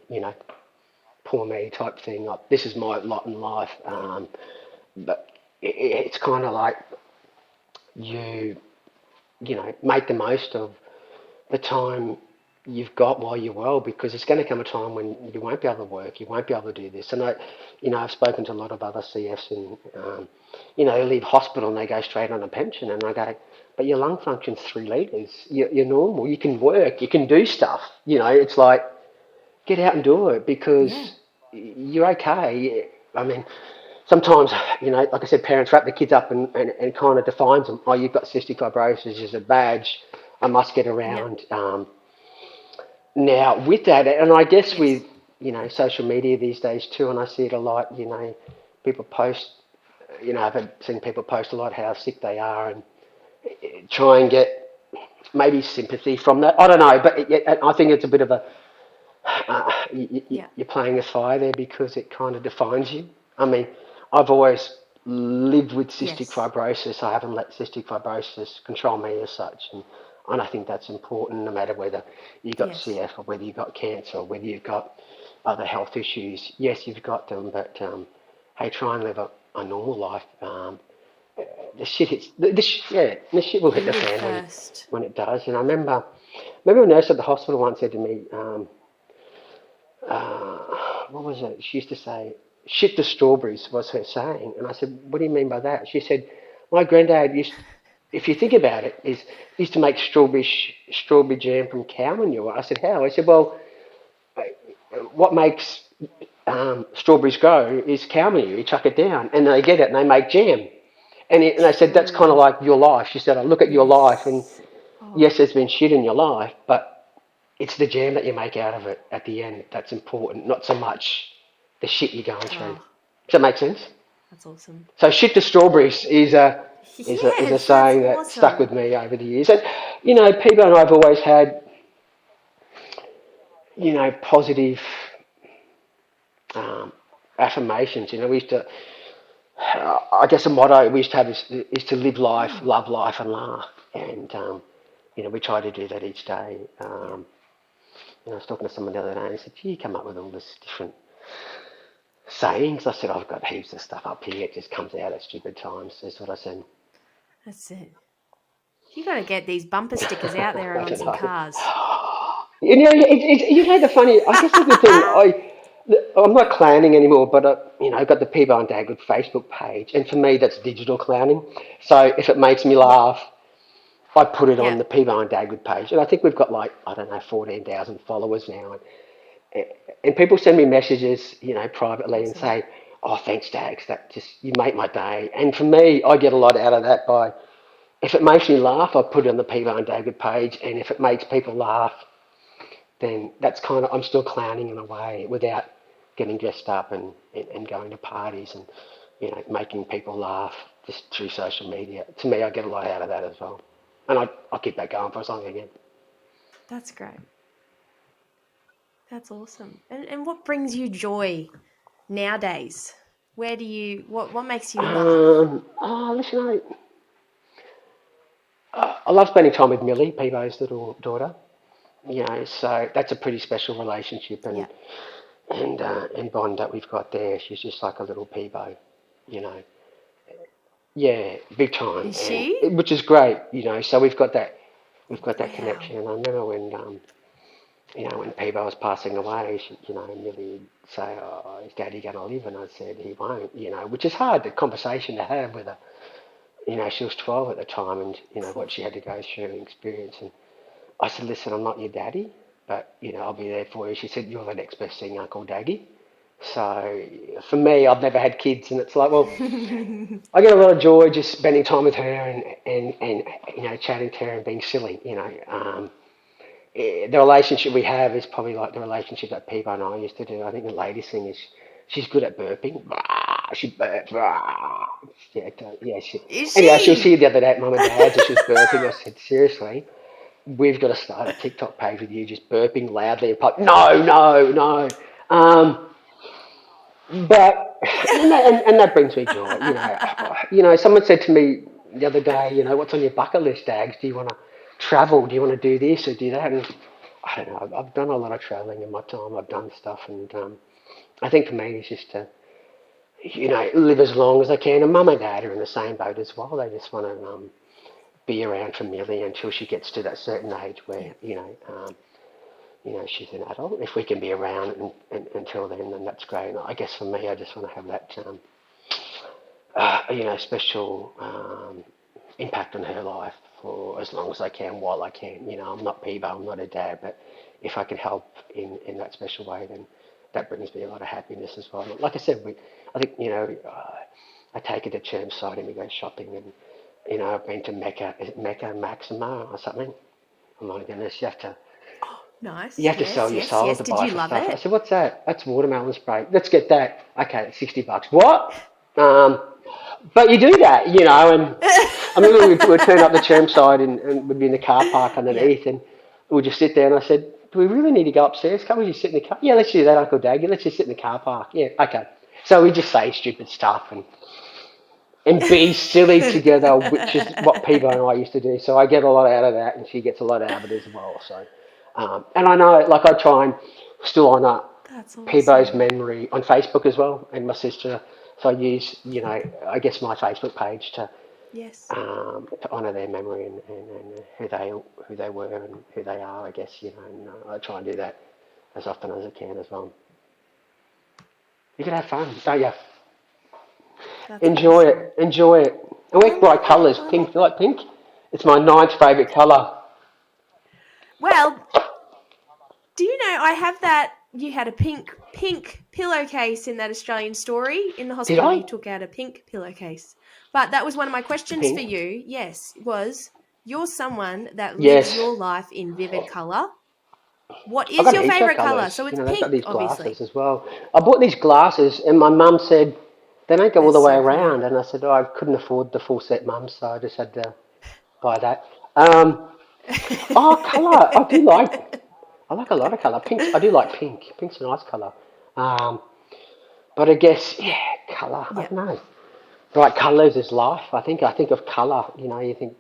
poor me type thing. Like this is my lot in life, but it's kind of like you make the most of the time you've got while you're well, because it's going to come a time when you won't be able to work, you won't be able to do this. And I've spoken to a lot of other CFs, and they leave hospital and they go straight on a pension, and I go, but your lung function's 3 litres. You're normal. You can work. You can do stuff. It's like get out and do it because you're okay. I mean, sometimes, like I said, parents wrap the kids up and kind of defines them. Oh, you've got cystic fibrosis as a badge. I must get around. Now, with that, and I guess with, social media these days too, and I see it a lot, people post, I've seen people post a lot how sick they are and try and get maybe sympathy from that. I don't know, but I think it's a bit of a, you're playing with fire there because it kind of defines you. I mean, I've always lived with cystic fibrosis. I haven't let cystic fibrosis control me as such. And I think that's important, no matter whether you've got CF or whether you've got cancer or whether you've got other health issues. Yes, you've got them, but hey, try and live a normal life. The shit hits, the shit will hit the fan when it does. And I remember a nurse at the hospital once said to me, what was it? She used to say, shit the strawberries was her saying. And I said, what do you mean by that? She said, my granddad if you think about it, used to make strawberry jam from cow manure. I said, how? I said, well, what makes strawberries grow is cow manure. You chuck it down and they get it and they make jam. And I said, that's kind of like your life. She said, I look at your life and yes, there's been shit in your life, but it's the jam that you make out of it at the end that's important, not so much the shit you're going through. Does that make sense? That's awesome. So shit the strawberries is a saying that stuck with me over the years. And, Peebo and I have always had, positive affirmations. We used to, I guess a motto we used to have is to live life, love life and laugh. And, we try to do that each day. I was talking to someone the other day and he said, "Do you come up with all this different sayings?" I said, "I've got heaps of stuff up here. It just comes out at stupid times." That's what I said. That's it. You got to get these bumper stickers out there I on don't some know. cars. The funny. I guess the good thing. I'm not clowning anymore, but I've got the Peebo and Dagwood Facebook page, and for me, that's digital clowning. So if it makes me laugh, I put it on Yeah. the Peebo and Dagwood page, and I think we've got 14,000 followers now, and people send me messages, privately and say, "Oh, thanks, Dags. That just you make my day." And for me, I get a lot out of that by. If it makes me laugh, I put it on the Peebo and Dagwood page, and if it makes people laugh, then that's I'm still clowning in a way without getting dressed up and going to parties and, making people laugh just through social media. To me, I get a lot out of that as well. And I'll keep that going for as long as I can. That's great. That's awesome. And what brings you joy nowadays? What makes you laugh? Listen, I love spending time with Millie, Peebo's little daughter. So that's a pretty special relationship Yeah. and bond that we've got there. She's just like a little Peebo, you know. Yeah, big time, Is she? which is great. So we've got that Wow. connection. And I remember when Peebo was passing away, Millie would say, "Oh, is Daddy going to live?" And I said, "He won't," which is hard, the conversation to have with her. She was 12 at the time, and what she had to go through and experience. And I said, "Listen, I'm not your daddy, but I'll be there for you." She said, "You're the next best thing, Uncle Daggy." So for me, I've never had kids, and it's like, well, I get a lot of joy just spending time with her and chatting to her and being silly. The relationship we have is probably like the relationship that Peebo and I used to do. I think the latest thing is she's good at burping. She burps. Yeah, yeah. Is Anyway, she was she? here the other day at Mum and Dad's and she was burping. I said, "Seriously, we've got to start a TikTok page with you just burping loudly and pop." No, no, no. But and that brings me joy. Someone said to me the other day, "What's on your bucket list, Dags? Do you want to travel? Do you want to do this or do that?" And I don't know. I've done a lot of traveling in my time. I've done stuff, and I think for me it's just to live as long as I can. And Mum and Dad are in the same boat as well. They just want to be around for Millie until she gets to that certain age where she's an adult. If we can be around until then that's great. And I guess for me, I just want to have that, special impact on her life for as long as I can, while I can. I'm not Peebo, I'm not a dad, but if I can help in that special way, then that brings me a lot of happiness as well. Like I said, I think, I take her to Chermside and we go shopping and, I've been to Mecca, is it Mecca Maxima or something? Oh my goodness, Nice. you have to Yes, sell your yes, soul yes. to Did buy you for love stuff. I it? said, "What's that?" "That's watermelon spray." "Let's get that." "Okay, $60." "What?" But you do that, and I remember we'd turn up the Chermside and we'd be in the car park Yeah. underneath and we'd just sit there and I said, "Do we really need to go upstairs? Can't we just sit in the car?" "Yeah, let's do that, Uncle Daggy. Let's just sit in the car park." "Yeah, okay." So we just say stupid stuff and be silly together, which is what Peebo and I used to do. So I get a lot out of that, and she gets a lot out of it as well. So, and I know, like I try and still honour That's Peebo's awesome. memory on Facebook as well, and my sister. So I use, I guess my Facebook page Yes. to honour their memory and who they were and who they are. I guess and I try and do that as often as I can as well. You can have fun, don't you? That's Enjoy awesome. it. Enjoy it. I I like bright love it. colours. I Pink. love You it. like pink? It's my ninth favourite colour. Well, do you know I have that you had a pink pillowcase in that Australian story in the Did hospital I? you took out a pink pillowcase. But that was one of my questions for Pink? you. Yes, was you're someone that lives Yes. your life in vivid color. What I've is got your heaps of favorite color? colours. So it's They've got pink, these obviously. glasses as well. I bought these glasses and my mum said, they don't go They're all the way so pretty. around. And I said, I couldn't afford the full set, mum, so I just had to buy that. Um, colour. I like a lot of colour. Pinks, I do like pink. Pink's a nice colour. Um, but I guess, Yeah. colour, I Yeah. don't know. Bright colours is life. I think of colour, you think,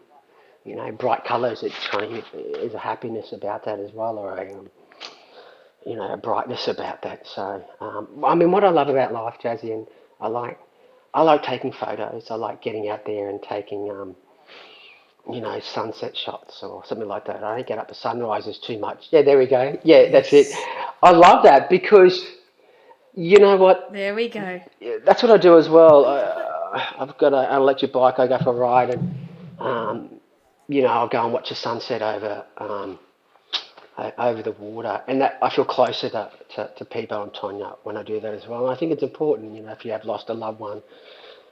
bright colours, it's kind of, there's a happiness about that as well, or a brightness about that. So, I mean, what I love about life, Jazzy, and I like, I like taking photos. I like getting out there and taking, sunset shots or something like that. I don't get up to sunrises too much. Yeah, there we go. Yeah, that's it. Yes. I love that because you know what? There we go. Yeah, that's what I do as well. I've got an electric bike. I go for a ride, and I'll go and watch the sunset over the water, and that I feel closer to Peebo and Tonya when I do that as well. And I think it's important. If you have lost a loved one,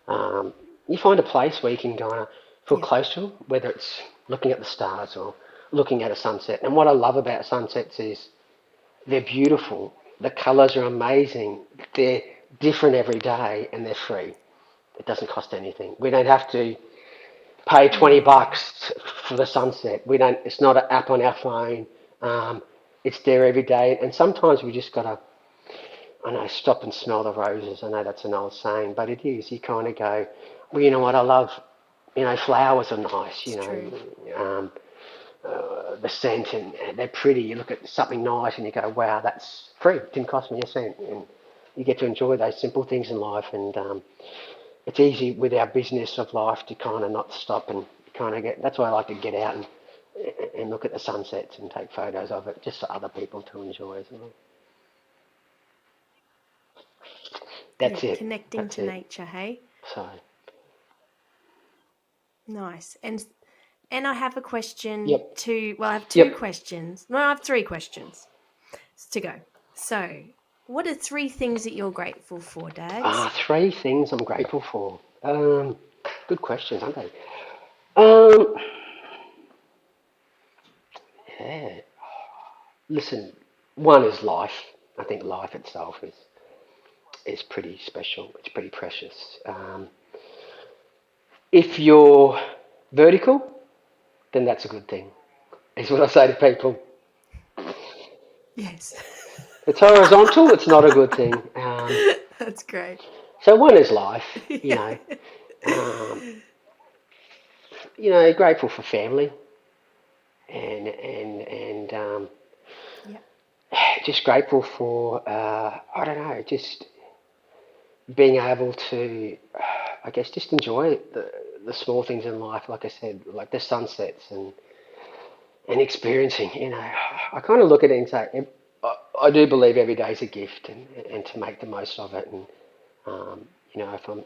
um, you find a place where you can kind of feel Yep. close to them, whether it's looking at the stars or looking at a sunset. And what I love about sunsets is they're beautiful. The colours are amazing. They're different every day, and they're free. It doesn't cost anything. We don't have to pay 20 Yeah. bucks for the sunset. We don't. It's not an app on our phone. Um, it's there every day, and sometimes we just gotta, I know, stop and smell the roses. I know that's an old saying, but it is. You kind of go, well, you know what? I love, flowers are nice. It's true. The scent, and they're pretty. You look at something nice and you go, wow, that's free. It didn't cost me a cent. And you get to enjoy those simple things in life. And it's easy with our business of life to kind of not stop and kind of get. That's why I like to get out and look at the sunsets and take photos of it, just for other people to enjoy as well. Yeah. That's it. Connecting That's to it. nature, hey? So, Nice. And I have a question yep, I have two yep. questions. No, I have three questions to go. So, what are three things that you're grateful for, Dags? Three things I'm grateful for. Good questions, aren't they? Um, yeah. Listen, one is life. I think life itself is pretty special. It's pretty precious. If you're vertical, then that's a good thing. Is what I say to people. Yes. If it's horizontal, it's not a good thing. That's great. So one is life. You Yeah. know, um, grateful for family and Yeah. just grateful for I don't know, just being able to, I guess, just enjoy the small things in life. Like I said, like the sunsets and experiencing. I kind of look at it and say, I do believe every day is a gift, and to make the most of it. And if I'm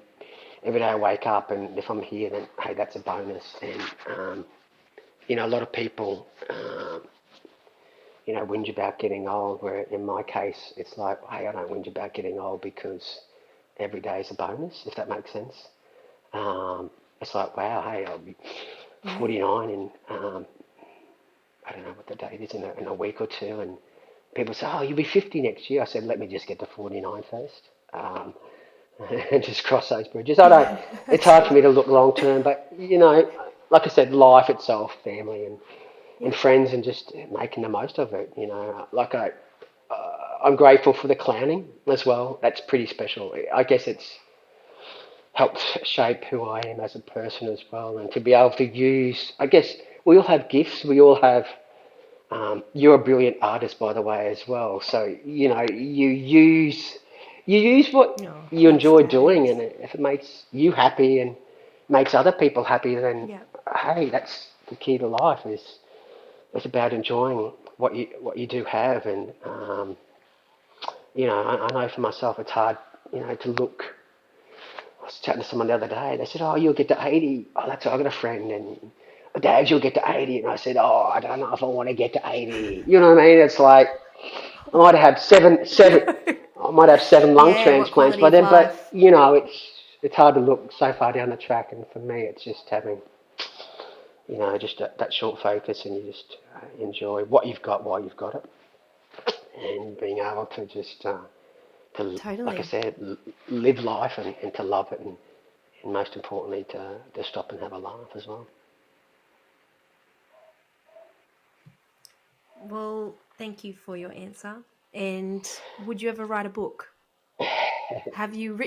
every day I wake up, and if I'm here, then hey, that's a bonus. And a lot of people, whinge about getting old. Where in my case, it's like, hey, I don't whinge about getting old because every day is a bonus, if that makes sense. It's like, wow, hey, I'll be Yeah. 49 in, I don't know what the date is, in a week or two. And people say, oh, you'll be 50 next year. I said, let me just get to 49 first. And just cross those bridges. I don't, Yeah. it's That's hard for it. me to look long term, but, like I said, life itself, family and Yeah. friends, and just making the most of it. Like I'm grateful for the clowning as well. That's pretty special. I guess it's helped shape who I am as a person as well, and to be able to use. I guess we all have gifts. We all have. You're a brilliant artist, by the way, as well. So you use what Oh, you thanks, enjoy doing, and Dags. if it makes you happy and makes other people happy, then Yeah. hey, that's the key to life. Is it's about enjoying what you do have, and I know for myself it's hard, to look. I was chatting to someone the other day. They said, "Oh, you'll get to 80." Oh, that's I got a friend, and Dad, you'll get to 80, and I said, "Oh, I don't know if I want to get to 80." You know what I mean? It's like I might have seven. I might have seven lung Yeah. What transplants quality by of then, but life? it's hard to look so far down the track, and for me, it's just having just that short focus, and you just enjoy what you've got while you've got it, and being able to just like I Totally. said, live life and to love it, and most importantly to stop and have a laugh as well. Well, thank you for your answer. And would you ever write a book? Have you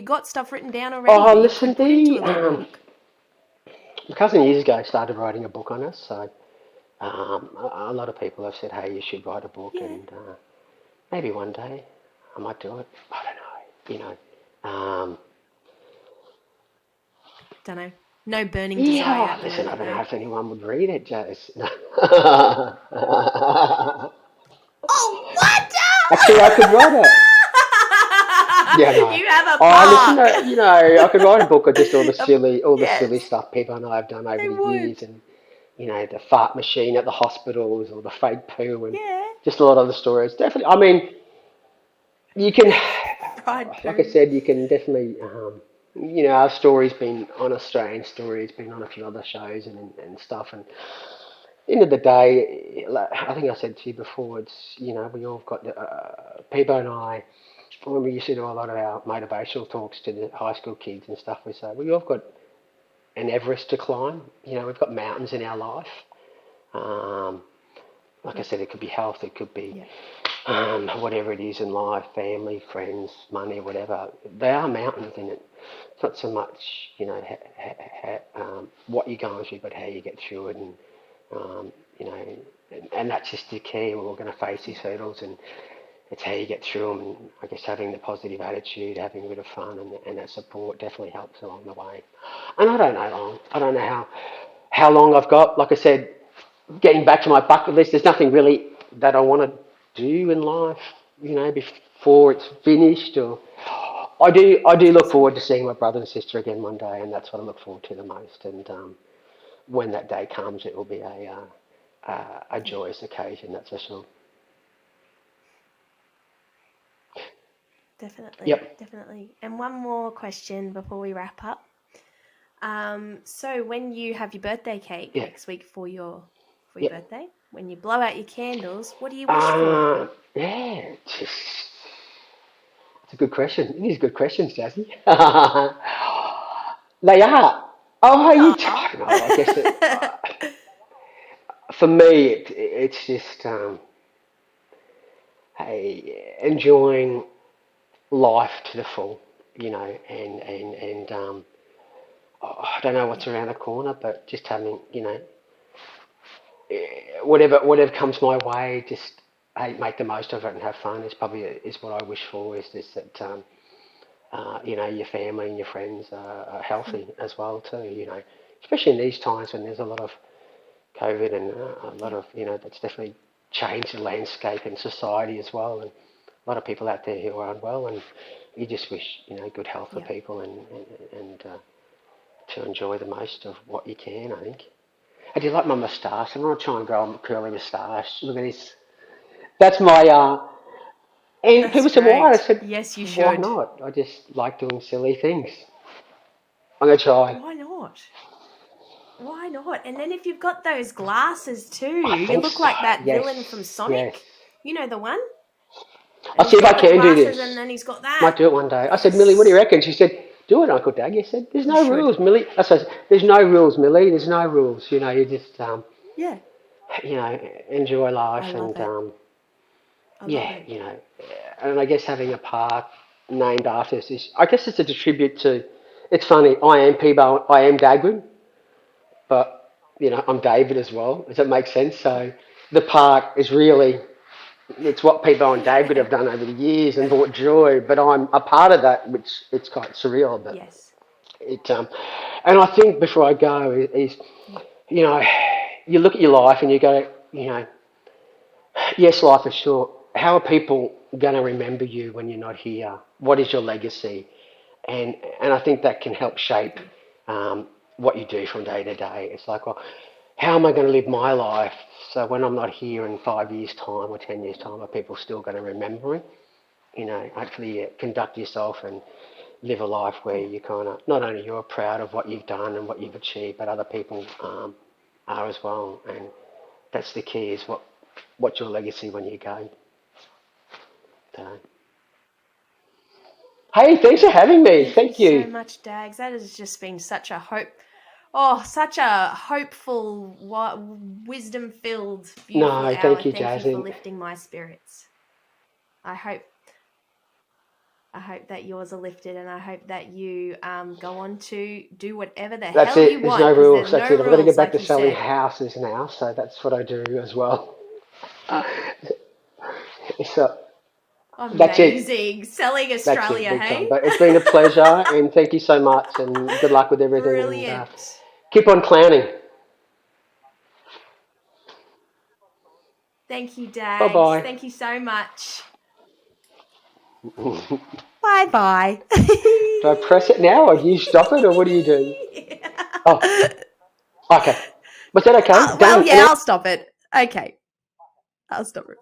got stuff written down already Oh, that you listen, could put into a little book? my cousin years ago started writing a book on us, so a lot of people have said, hey, you should write a book, Yeah. and maybe one day I might do it. I don't know. Don't know. No burning desire Yeah, at the listen, I moment, don't know though. if anyone would read it, Jaz. Oh, what? Actually, I could write it. Yeah, no. You have a Oh, listen, park. I could write a book of just all the silly Yes, stuff people and I have done over they the would. years, and the fart machine at the hospitals, or the fake poo, and Yeah. just a lot of the stories. Definitely, I mean, you can, Fried like I poo. said, you can definitely, our story's been on Australian Story, it's been on a few other shows and stuff, and end of the day, like, I think I said to you before, it's, we all got, Peebo and I, when we used to do a lot of our motivational talks to the high school kids and stuff, we say, we all got an Everest to climb. We've got mountains in our life. Um, like I said, it could be health, it could be Yeah. whatever it is in life, family, friends, money, whatever. They are mountains in it. It's not so much, what you're going through, but how you get through it. And, and that's just the key. We're all going to face these hurdles, and it's how you get through them. And I guess having the positive attitude, having a bit of fun, and that support definitely helps along the way. And I don't know how long I've got. Like I said, getting back to my bucket list, there's nothing really that I want to do in life, before it's finished. Or I do look forward to seeing my brother and sister again one day, and that's what I look forward to the most. And when that day comes, it will be a joyous occasion, that's for sure. Definitely, Yep. definitely. And one more question before we wrap up. So when you have your birthday cake Yeah. next week for your Yeah. birthday, when you blow out your candles, what do you wish for? Yeah, it's a good question. These are good questions, Jazzy. They are. Oh, no, I guess for me, it's just hey, enjoying life to the full, and I don't know what's around the corner, but just having, whatever comes my way, just hey, make the most of it and have fun is what I wish for. Is this that your family and your friends are healthy as well too. Especially in these times when there's a lot of COVID and a lot Yeah, of that's definitely changed the landscape in society as well, and a lot of people out there who are unwell, and you just wish good health for yeah. people and to enjoy the most of what you can. I think. I do like my moustache. I'm gonna try and grow a curly moustache. Look at this. That's my. And That's people said, "Why?" I great. said, Yes, you "Why should. not? I just like doing silly things. I'm gonna try." Why not? Why not? And then if you've got those glasses too, I you think look so. like that Yes, villain from yes. Sonic. You know the one? I'll And see he's if I got the can do glasses and this. then he's got that. Might do it one day. I said, "Millie, what do you Yes, reckon?" She said, "Do it, Uncle Doug." You said, "There's you no should. rules, Millie." I said, "There's no rules, Millie. There's no rules. You just Yeah, enjoy I life love and it. I love yeah, it. and I guess having a park named after us is, I guess it's a tribute to. It's funny. I am Peebo. I am Dagwood, but I'm David as well. Does that make sense? Yeah. So the park is really it's what Peebo and Dagwood have done over the years and brought joy. But I'm a part of that, which it's quite surreal. But Yes. it and I think before I go is Yeah. you know you look at your life and you go yes, life is short. How are people going to remember you when you're not here? What is your legacy? And I think that can help shape Yeah. um, what you do from day to day. It's like, well, how am I going to live my life so when I'm not here in 5 years' time or 10 years' time, are people still going to remember me? Hopefully you conduct yourself and live a life where Yeah. you kind of not only you're proud of what you've done and what you've achieved, but other people are as well. And that's the key: is what's your legacy when you go. So, hey, thanks for having me. Thank you Thank so you. much, Dags. That has just been such a hope. Oh, such a hopeful, wisdom-filled, beautiful No, hour. thank you, Thank you for Jaslyn. lifting my spirits. I hope that yours are lifted, and I hope that you go on to do whatever the That's hell you it. There's no want, because rules. there's That's no it. I've got to get rules, back like to you selling said. houses now, so that's what I do as well. So, That's it. Amazing. Selling That's it, Australia, big hey? time. But it's been a pleasure, and thank you so much, and good luck with everything. And Brilliant. keep on clowning. Thank you, Bye Dags. bye. Thank you so much. Bye-bye. Do I press it now, or do you stop it, or what do you do? Oh, okay. Was that okay? Well, Done. yeah, I'll stop it. Okay. I'll stop it.